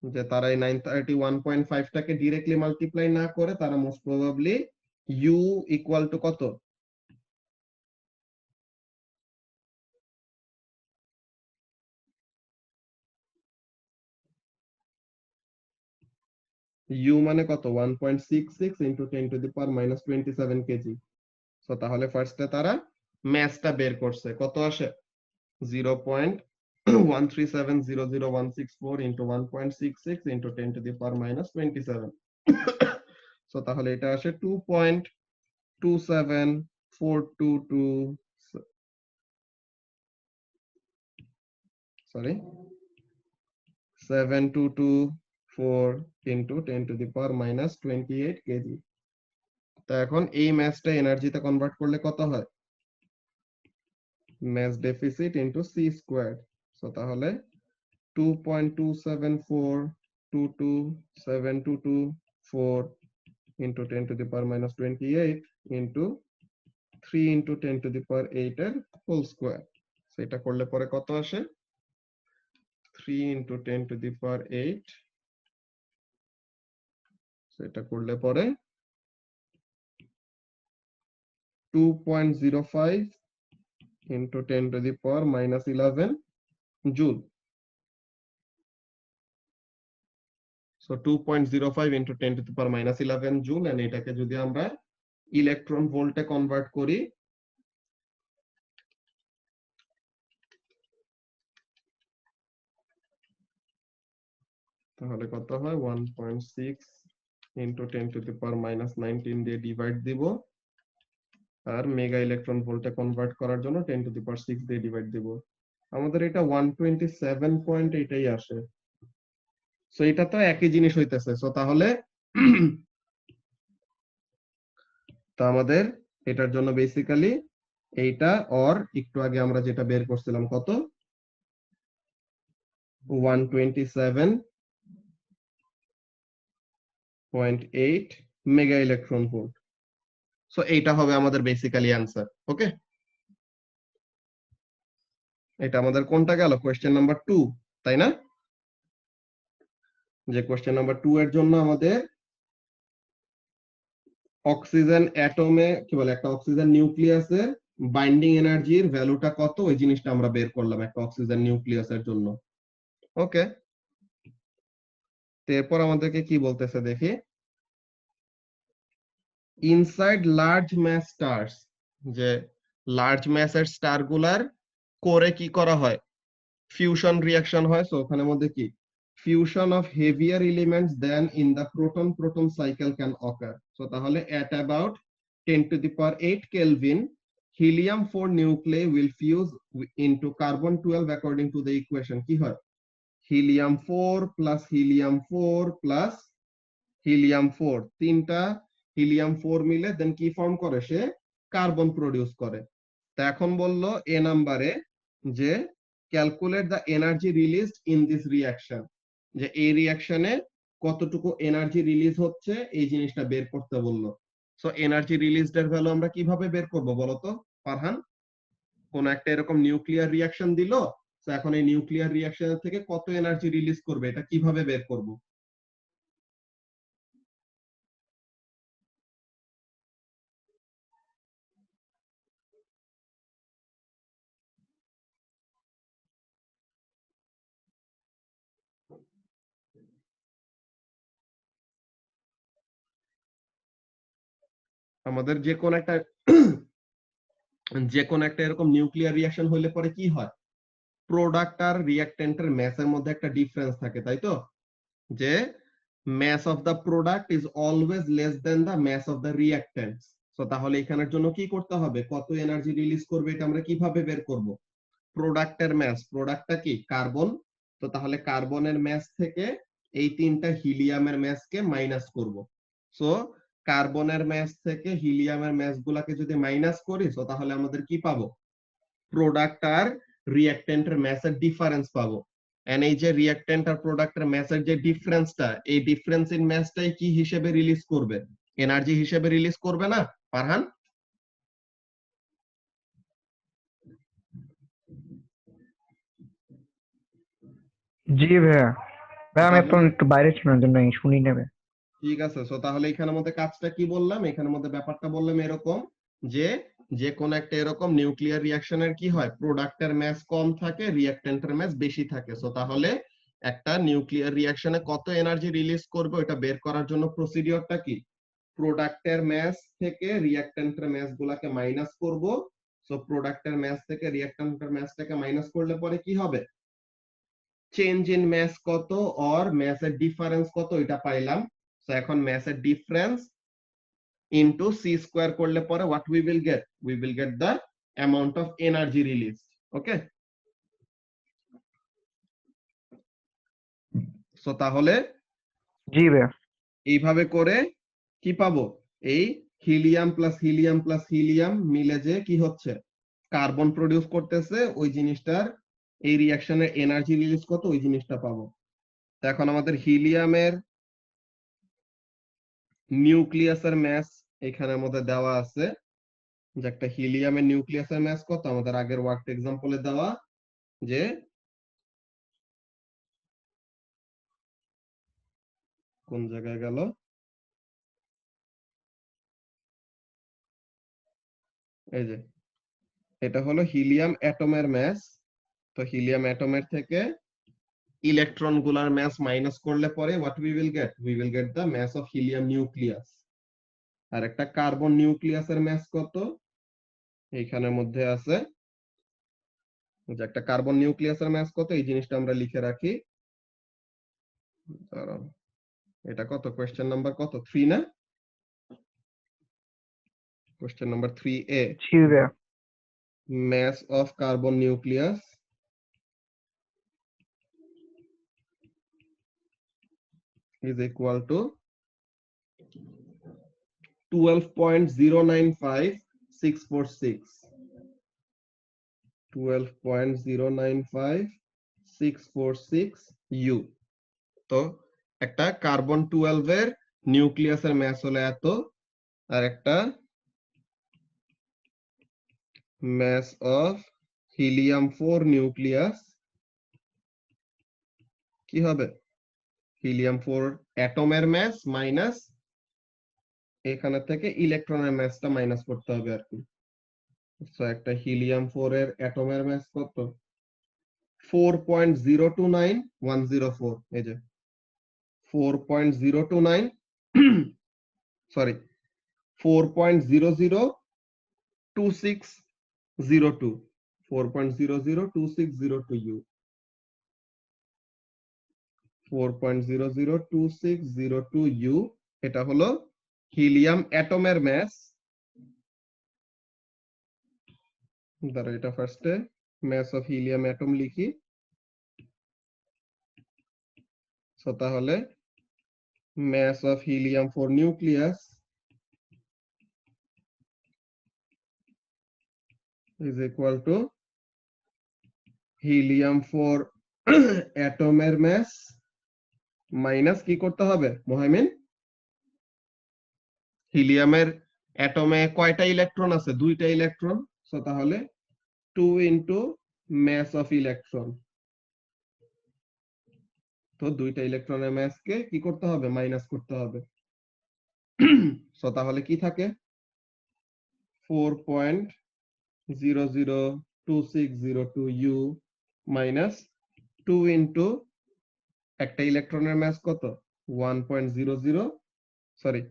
যে তারা এই 931.5 টাকে ডিরেক্টলি মাল্টিপ্লাই না করে, তারা most probably u equal to কত? ইউ মানে কত? 1.66 into 10 to the power minus 27 kg. So তাহলে ফার্স্টে তারা ম্যাসটা বের করছে, কত আসে? 0.137000164 into 1.66 into 10 to the power minus 27। So তাহলে এটা আসে 2.27422, sorry 7224 into 10 to the power minus 28 kg. তো এখন এই ম্যাসটা এনার্জিতে কনভার্ট করলে কত হয়? mass deficit into c squared. So তাহলে 2.274227224 into 10 to the power minus 28 into 3 into 10 to the power 8 এর হোল স্কয়ার। সো এটা করলে পরে কত আসে? 3 into 10 to the power 8, so এটা করলে পরে 2.05 into 10 to the power minus 11 joule. So 2.05 into 10 to the power minus 11 joule, and এটাকে যদি আমরা ইলেকট্রন ভোল্টে কনভার্ট করি তাহলে কত হয়? 1.6 into 10 to the power minus 19 দিয়ে ডিভাইড দিব, আর মেগা ইলেকট্রন ভোল্টে কনভার্ট করার জন্য 10 to the power 6 দিয়ে ডিভাইড দিব। আমাদের এটা 127 পয়েন্ট এটাই আসে। সো এটা তো একই জিনিস হইতেছে। সো তাহলে তো আমাদের এটার জন্য বেসিক্যালি এইটা অর একটু আগে আমরা যেটা বের করছিলাম কত 127.8 মেগা ইলেকট্রন ভোল্ট। সো এইটা হবে আমাদের বেসিক্যালি অ্যান্সার। ওকে, এটা আমাদের কোনটা গেল? কোয়েশ্চেন নাম্বার 2, তাই না? যে কোয়েশ্চেন নাম্বার 2 এর জন্য আমাদের অক্সিজেন অ্যাটমে কি বলে একটা অক্সিজেন নিউক্লিয়াসের বাইন্ডিং এনার্জির ভ্যালুটা কত ওই জিনিসটা আমরা বের করলাম একটা অক্সিজেন নিউক্লিয়াসের জন্য। ওকে, এরপর আমাদেরকে কি বলতেছে দেখি। ইনসাইড লার্জ ম্যাস স্টারস, যে লার্জ ম্যাসের স্টার গুলার কোরে কি করা হয়? ফিউশন রিঅ্যাকশন হয়। সো ওখানে মধ্যে কি fusion of heavier elements than in the proton-proton cycle can occur. So তাহলে at about 10 to the power 8 Kelvin, helium-4 nuclei will fuse into carbon-12 according to the equation. কি হয়? helium-4 plus helium-4 plus helium-4, তিনটা helium-4 মিলে দেন কি form করে? সে carbon produce করে। তা এখন বললো এ নাম্বারে যে calculate the energy released in this reaction, যে এই রিঅ্যাকশনে কতটুকু এনার্জি রিলিজ হচ্ছে এই জিনিসটা বের করতে বললো। সো এনার্জি রিলিজড এর ভ্যালু আমরা কিভাবে বের করব বলতো ফারহান? কোন একটা এরকম নিউক্লিয়ার রিঅ্যাকশন দিল, তো এখন এই নিউক্লিয়ার রিঅ্যাকশন থেকে কত এনার্জি রিলিজ করবে এটা কিভাবে বের করব? আমাদের যে কোন একটা এরকম নিউক্লিয়ার রিঅ্যাকশন হইলে পরে কি হয়? প্রোডাক্ট আর রিঅ্যাকট্যান্টের ম্যাসের মধ্যে একটা ডিফারেন্স থাকে, তাই তো? যে mass of the product is always less than the mass of the reactants. So তাহলে এখানের জন্য কি করতে হবে? কত এনার্জি রিলিজ করবে এটা আমরা কিভাবে বের করব? প্রোডাক্টের ম্যাস, প্রোডাক্টটা কি কার্বন, তো তাহলে কার্বনের ম্যাস থেকে এই তিনটা হিলিয়ামের ম্যাসকে মাইনাস করব। সো কার্বনের ম্যাস থেকে হিলিয়ামের ম্যাস গুলাকে যদি মাইনাস করি তো তাহলে আমাদের কি পাবো? প্রোডাক্ট আর রিঅ্যাকট্যান্টের ম্যাসের ডিফারেন্স পাবো। এন্ড এই যে রিঅ্যাকট্যান্ট আর প্রোডাক্টের ম্যাসের যে ডিফারেন্সটা, এই ডিফারেন্স ইন ম্যাসটাই কি হিসেবে রিলিজ করবে? এনার্জি হিসেবে রিলিজ করবে না ফারহান? জি ভাইয়া। ভাইয়া আমি একটু বাইরে ছিলাম জন্য শুনি নেবে। ঠিক আছে। সো তাহলে এখানের মধ্যে কাজটা কি বললাম? এখানের মধ্যে ব্যাপারটা বললাম এরকম যে যে কোন একটা এরকম নিউক্লিয়ার রিঅ্যাকশনের কি হয়? প্রোডাক্টের ম্যাস কম থাকে, রিঅ্যাকট্যান্টের ম্যাস বেশি থাকে। সো তাহলে একটা নিউক্লিয়ার রিঅ্যাকশনে কত এনার্জি রিলিজ করবে এটা বের করার জন্য প্রসিডিওরটা কি? প্রোডাক্টের ম্যাস থেকে রিঅ্যাকট্যান্টের ম্যাস গুলাকে মাইনাস করব। সো প্রোডাক্টের ম্যাস থেকে রিঅ্যাকট্যান্টের ম্যাসটাকে মাইনাস করলে পরে কি হবে? চেঞ্জ ইন ম্যাস কত আর ম্যাসের ডিফারেন্স কত এটা পাইলাম। সো এখন ম্যাসের ডিফারেন্স ইনটু সি স্কয়ার করলে পরে what we will gate? We will get the amount of energy release. Okay, so তাহলে জি ভাইয়া। এইভাবে করে কি পাবো? এই helium plus helium plus helium মিলে যে কি হচ্ছে, কার্বন প্রডিউস করতেছে, ওই জিনিসটার এই রিঅ্যাকশনের এনার্জি রিলিজ কত, ওই জিনিসটা পাবো। তো এখন আমাদের হিলিয়ামের নিউক্লিয়াসের ম্যাস এখানের মধ্যে দেওয়া আছে, যে একটা হিলিয়ামের নিউক্লিয়াসের ম্যাস কত, আমাদের আগের ওয়ার্ক এক্সাম্পলে দেওয়া, যে কোন জায়গায় গেল, এই যে এটা হলো হিলিয়াম অ্যাটমের ম্যাস। তো হিলিয়াম অ্যাটমের থেকে ইলেকট্রন গুলার ম্যাস মাইনাস করলে পরে what we will get the mass of helium nucleus. আর একটা কার্বন নিউক্লিয়াসের ম্যাস কত, এইখানের মধ্যে আছে, যে একটা কার্বন নিউক্লিয়াসের ম্যাস কত, এই জিনিসটা আমরা লিখে রাখি। দাঁড়াও, এটা কত, কোয়েশ্চেন নাম্বার কত, 3 না? কোয়েশ্চেন নাম্বার 3A, জি ভাইয়া। mass of carbon nucleus is equal to 12.095646, 12.095646 U। তো একটা কার্বন 12 এর নিউক্লিয়াসের ম্যাস হলো এত, আর একটা mass of helium 4 নিউক্লিয়াস কি হবে, হিলিয়াম 4 অ্যাটমের ম্যাস মাইনাস এখানে থেকে ইলেকট্রনের ম্যাসটা মাইনাস করতে হবে আর কি। সো একটা হিলিয়াম 4 এর অ্যাটমের ম্যাস কত, 4.029104, এই যে 4.029 সরি 4.002602, 4.002602 ইউ, 4.002602 ইউ, এটা হলো হিলিয়াম অ্যাটমের ম্যাস। দাঁড়া, এটা ফার্স্টে ম্যাস অফ হিলিয়াম অ্যাটম লিখি। সো তাহলে mass of helium 4 nucleus is equal to helium 4 অ্যাটমের mass minus কি করতে হবে মোহাইমিন, হিলিয়ামের অ্যাটমে কয়টা ইলেকট্রন আছে, 2টা ইলেকট্রন। সো তাহলে 2 ইনটু mass of electron, তো 2টা ইলেকট্রনের mass কে কি করতে হবে, মাইনাস করতে হবে। সো তাহলে কি থাকে, 4.002602 ইউ মাইনাস 2 ইনটু একটা ইলেকট্রনের ম্যাস কত, 1.00 সরি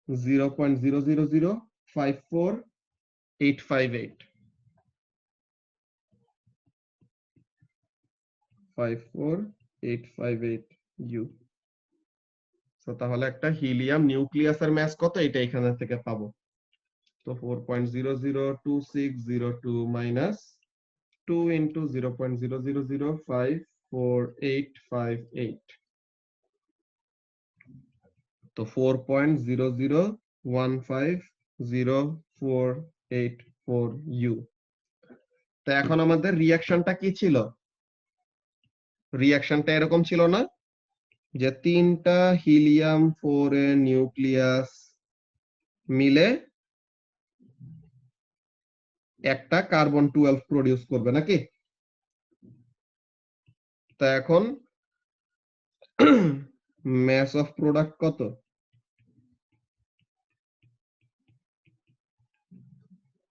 0.00054858 54858 ইউ। সো তাহলে একটা হিলিয়াম নিউক্লিয়াসের ম্যাস কত, এটা এখানে থেকে পাবো। তো 4.002602 মাইনাস 2 ইনটু 0.00054858, তো 4.00150484 ইউ। তো এখন আমাদের রিঅ্যাকশনটা কি ছিল, রিঅ্যাকশনটা এরকম ছিল না, যে 3টা হিলিয়াম 4 এর নিউক্লিয়াস মিলে একটা কার্বন 12 প্রডিউস করবে নাকি। তা এখন mass অফ প্রোডাক্ট কত,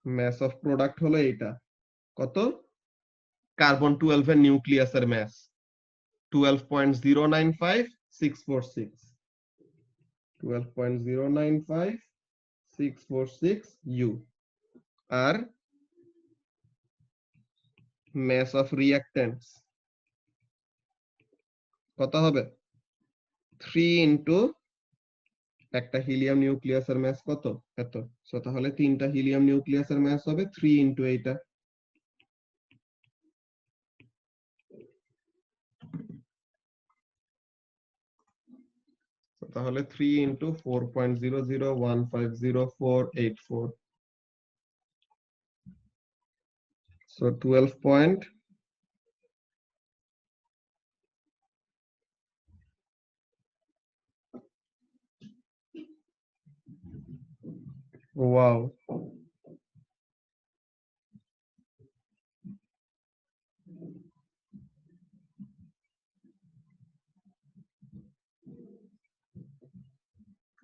mass অফ প্রোডাক্ট হলো এইটা, কত, কার্বন 12 এর নিউক্লিয়াসের mass 12.095646, 12.095646 ইউ। আর mass অফ রিঅ্যাক্ট্যান্টস কত হবে, 3 ইনটু একটা হিলিয়াম নিউক্লিয়াসের ম্যাস কত, এত। সো তাহলে 3টা হিলিয়াম নিউক্লিয়াসের ম্যাস হবে 3 ইনটু এইটা। তাহলে 3 into 4.00150484, so 12 point wow,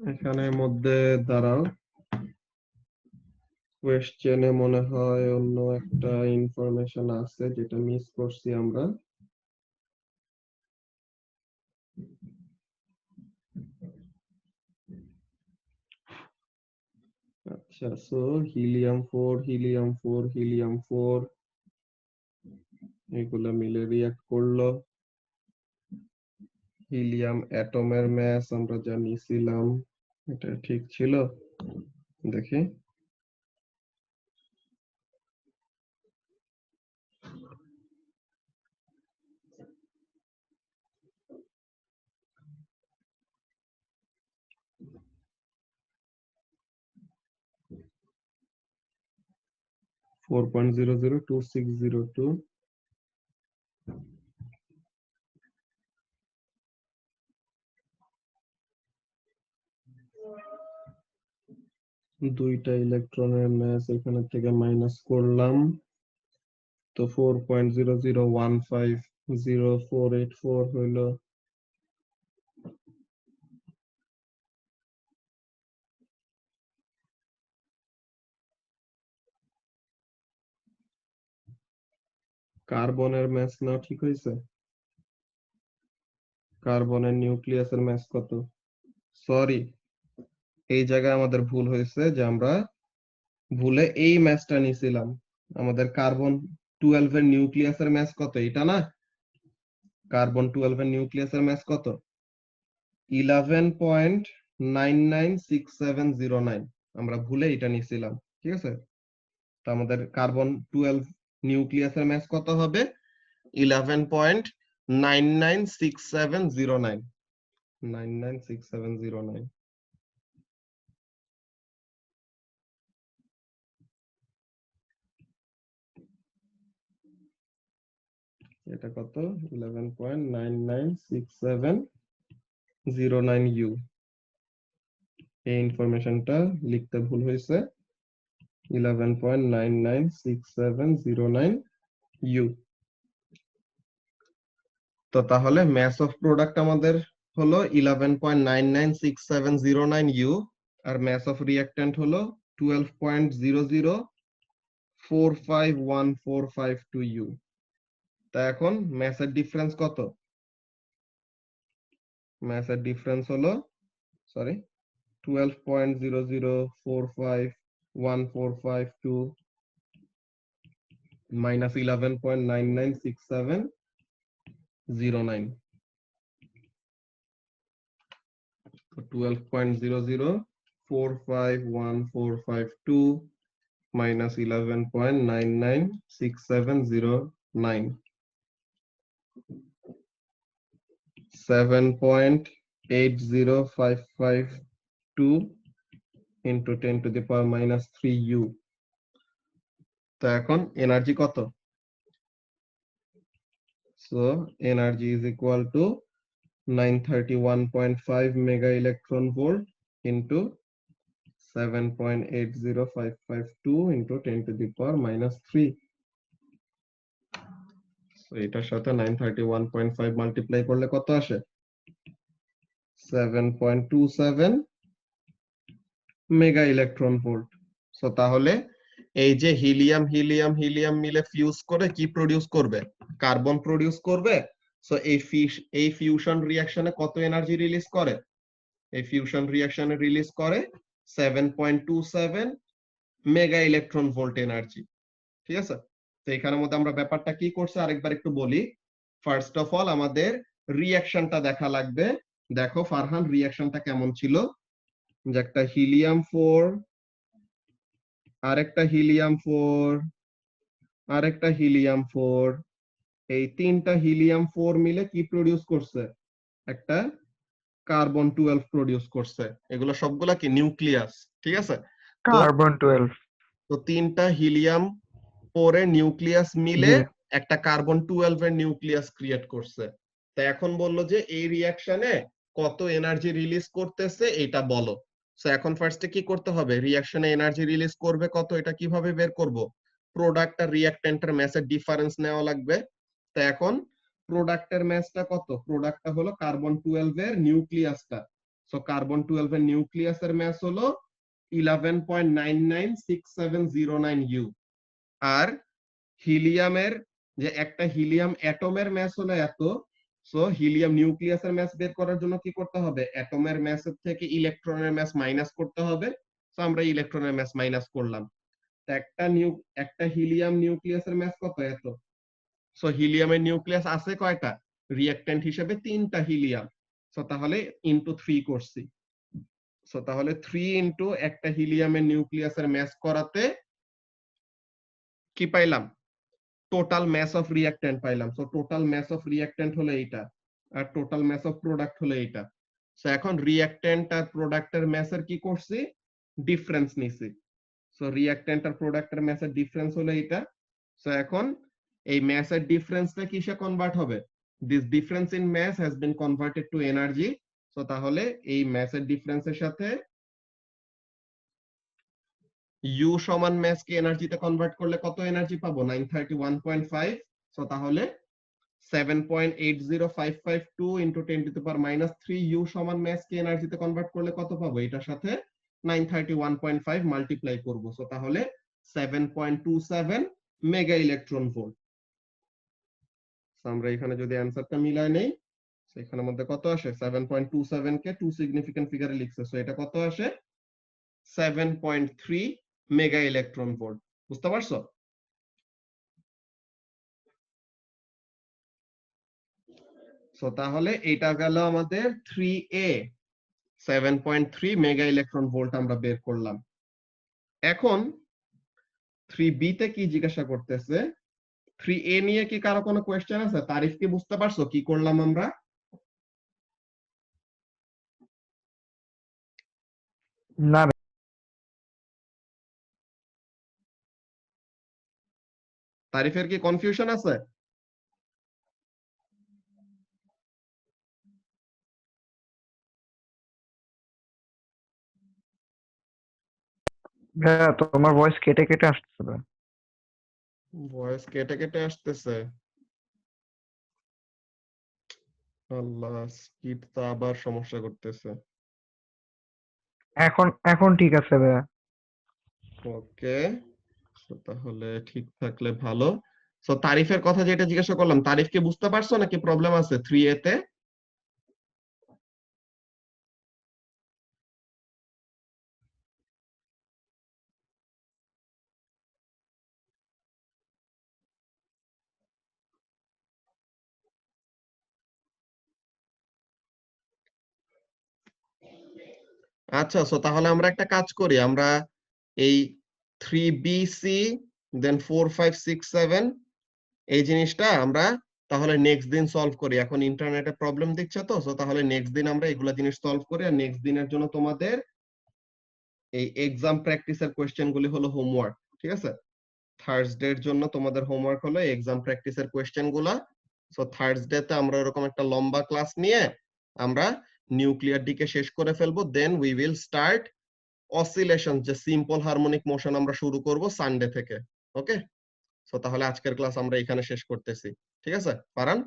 এখানে মধ্যে দাঁড়াও, কোয়েশ্চেনে মনে হয় অন্য একটা ইনফরমেশন আছে যেটা মিস করছি আমরা। আচ্ছা, সো হিলিয়াম 4 এগুলা মিলে রিঅ্যাক্ট করলো। হিলিয়াম অ্যাটমের ম্যাস আমরা যা নিছিলাম এটা ঠিক ছিল, দেখি। ফোর পয়েন্ট 002602, দুইটা ইলেকট্রনের ম্যাস এখানে থেকে মাইনাস করলাম, তো 4.00150484 হইলো। কার্বনের ম্যাস নাও ঠিক হয়েছে? কার্বনের নিউক্লিয়াসের ম্যাস কত? সরি, এই জায়গায় আমাদের ভুল হয়েছে যে আমরা ভুলে এই ম্যাচটা নিয়েছিলাম। আমাদের কার্বন 12 এর নিউক্লিয়াসের ম্যাচ কত? এটা না, কার্বন 12 এর নিউক্লিয়াসের ম্যাচ কত? 11.996709। আমরা ভুলে এটা নিয়েছিলাম, ঠিক আছে? তো আমাদের কার্বন 12 নিউক্লিয়াসের ম্যাচ কত হবে? 11.996709, 996709। এটা কত? 11.996709 ইউ। এই ইনফরমেশনটা লিখতে ভুল হয়েছে, 11.996709 ইউ। তো তাহলে ম্যাস অফ প্রোডাক্ট আমাদের হলো 11.996709 ইউ, আর ম্যাস অফ রিঅ্যাক্ট্যান্ট হলো 12.00451452 ইউ। তা এখন ম্যাসের ডিফারেন্স কত? ম্যাসের ডিফারেন্স হলো, sorry, 12.00451452 minus 11.996709, so 12.00451452 minus 11.996709, 7.80552 into 10 to the power minus 3 u। তো এখন এনার্জি কত? So energy is equal to 931.5 mega electron volt into 7.80552 into 10 to the power minus 3। So এটার সাথে 931.5 মাল্টিপ্লাই করলে কত আসে? 7.27 মেগা ইলেকট্রন ভোল্ট। সো তাহলে এই যে হিলিয়াম হিলিয়াম হিলিয়াম মিলে ফিউজ করে কি প্রডিউস করবে? কার্বন প্রডিউস করবে। সো এই ফিউশন রিঅ্যাকশনে কত এনার্জি রিলিজ করে? এই ফিউশন রিঅ্যাকশনে রিলিজ করে 7.27 মেগা ইলেকট্রন ভোল্ট এনার্জি, ঠিক আছে? তো এখানের মধ্যে আমরা ব্যাপারটা কি করছি আরেকবার একটু বলি। ফার্স্ট অফ অল আমাদের রিঅ্যাকশনটা দেখা লাগবে। দেখো ফারহান, রিঅ্যাকশনটা কেমন ছিল? যে একটা হিলিয়াম 4, আরেকটা হিলিয়াম 4, আরেকটা হিলিয়াম 4, এই তিনটা হিলিয়াম 4 মিলে কি প্রডিউস করছে? একটা কার্বন 12 প্রডিউস করছে। এগুলো সবগুলা কি নিউক্লিয়াস, ঠিক আছে? তো কার্বন 12। তো তিনটা হিলিয়াম পরে নিউক্লিয়াস মিলে জি একটা কার্বন 12 এর নিউক্লিয়াস ক্রিয়েট করছে। তো এখন বললো যে এই রিঅ্যাকশনে কত এনার্জি রিলিজ করতেছে এটা বলো। সো এখন ফার্স্টে কি করতে হবে, রিঅ্যাকশনে এনার্জি রিলিজ করবে কত এটা কিভাবে বের করব? প্রোডাক্ট আর রিঅ্যাকট্যান্টের ম্যাসের ডিফারেন্স নেওয়া লাগবে। তো এখন প্রোডাক্টের ম্যাসটা কত? প্রোডাক্টটা হলো কার্বন 12 এর নিউক্লিয়াসটা। সো কার্বন 12 এর নিউক্লিয়াসের ম্যাস হলো 11.996709 ইউ। আর হিলিয়ামের যে একটা হিলিয়াম অ্যাটমের ম্যাস হলো এত। সো হিলিয়াম নিউক্লিয়াসের ম্যাস বের করার জন্য কি করতে হবে? অ্যাটমের ম্যাসের থেকে ইলেকট্রনের ম্যাস মাইনাস করতে হবে। সো আমরা ইলেকট্রনের ম্যাস মাইনাস করলাম। তো একটা হিলিয়াম নিউক্লিয়াসের ম্যাস কত? এত। সো হিলিয়ামের নিউক্লিয়াস আছে কয়টা? রিঅ্যাকট্যান্ট হিসেবে 3টা হিলিয়াম। সো তাহলে ইনটু 3 করছি। সো তাহলে 3 ইনটু একটা হিলিয়ামের নিউক্লিয়াসের ম্যাস করাতে কি পাইলাম? টোটাল ম্যাস অফ রিঅ্যাকট্যান্ট পাইলাম। So total mass of reactant হলো এইটা, আর টোটাল ম্যাস অফ প্রোডাক্ট হলো এইটা। সো এখন রিঅ্যাকট্যান্ট আর প্রোডাক্টের ম্যাসের কি করছি? ডিফারেন্স নিছি। সো রিঅ্যাকট্যান্ট আর প্রোডাক্টের ম্যাসের ডিফারেন্স হলো এইটা। সো এখন এই ম্যাসের ডিফারেন্সটা কিসে কনভার্ট হবে? This difference in mass has been converted to energy. So তাহলে এই ম্যাসের ডিফারেন্সের সাথে ইউ সমান ম্যাস কে এনার্জিতে কনভার্ট করলে কত এনার্জি পাবো? 931.5। সো তাহলে 7.80552 ইনটু 10⁻³ ইউ সমান ম্যাস কে এনার্জিতে কনভার্ট করলে কত পাবো? এটার সাথে 931.5 মাল্টিপ্লাই করব। সো তাহলে 7.27 মেগা ইলেকট্রন ভোল্ট। আমরা এখানে যদি অ্যানসারটা মিলাই নেই, এখানের মধ্যে কত আসে? 7.27 কে টু সিগনিফিকেন্ট ফিগারে লিখছে। সো এটা কত আসে? 7.3 মেগা ইলেকট্রন ভোল্ট। বুঝতে পারছো? সো তাহলে এটা গেল আমাদের 3A, 7.3 মেগা ইলেকট্রন ভোল্ট আমরা বের করলাম। এখন 3B তে কি জিজ্ঞাসা করতেছে? 3A নিয়ে কি কারো কোনো কোয়েশ্চেন আছে? তারিফ কি বুঝতে পারছো কি করলাম আমরা? না তারিফের কি কনফিউশন আছে? ভাইয়া, তোমার ভয়েস কেটে কেটে আসতেছে ভাইয়া। ভয়েস কেটে কেটে আসতেছে। আল্লাহ, স্পিড তো আবার সমস্যা করতেছে। এখন এখন ঠিক আছে ভাইয়া। ওকে, তাহলে ঠিক থাকলে ভালো। সো তারিফের কথা যেটা জিজ্ঞাসা করলাম, তারিফ কি বুঝতে পারছো নাকি প্রবলেম আছে 3A তে? আচ্ছা, সো তাহলে আমরা একটা কাজ করি, আমরা এই 3BC দেন 4 5 6 7 এই জিনিসটা আমরা তাহলে নেক্সট দিন সলভ করি। এখন ইন্টারনেটে প্রবলেম দিচ্ছে তো, সো তাহলে নেক্সট দিন আমরা এগুলা জিনিস সলভ করি। আর নেক্সট দিনের জন্য তোমাদের এই এক্সাম প্র্যাকটিসের কোয়েশ্চেন গুলি হলো হোমওয়ার্ক, ঠিক আছে? থার্সডে এর জন্য তোমাদের হোমওয়ার্ক হলো এক্সাম প্র্যাকটিসের কোয়েশ্চেন গুলা। সো থার্সডে তে আমরা এরকম একটা লম্বা ক্লাস নিয়ে আমরা নিউক্লিয়ার দিকে শেষ করে ফেলবো। Then we will start oscillation, যে সিম্পল হারমোনিক মোশন আমরা শুরু করব সানডে থেকে। ওকে, সো তাহলে আজকের ক্লাস আমরা এখানে শেষ করতেছি। ঠিক আছে ফারহান?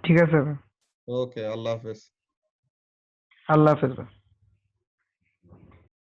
ঠিক আছে ভাইয়া। ওকে, আল্লাহ হাফেজ। আল্লাহ হাফেজ ভাইয়া।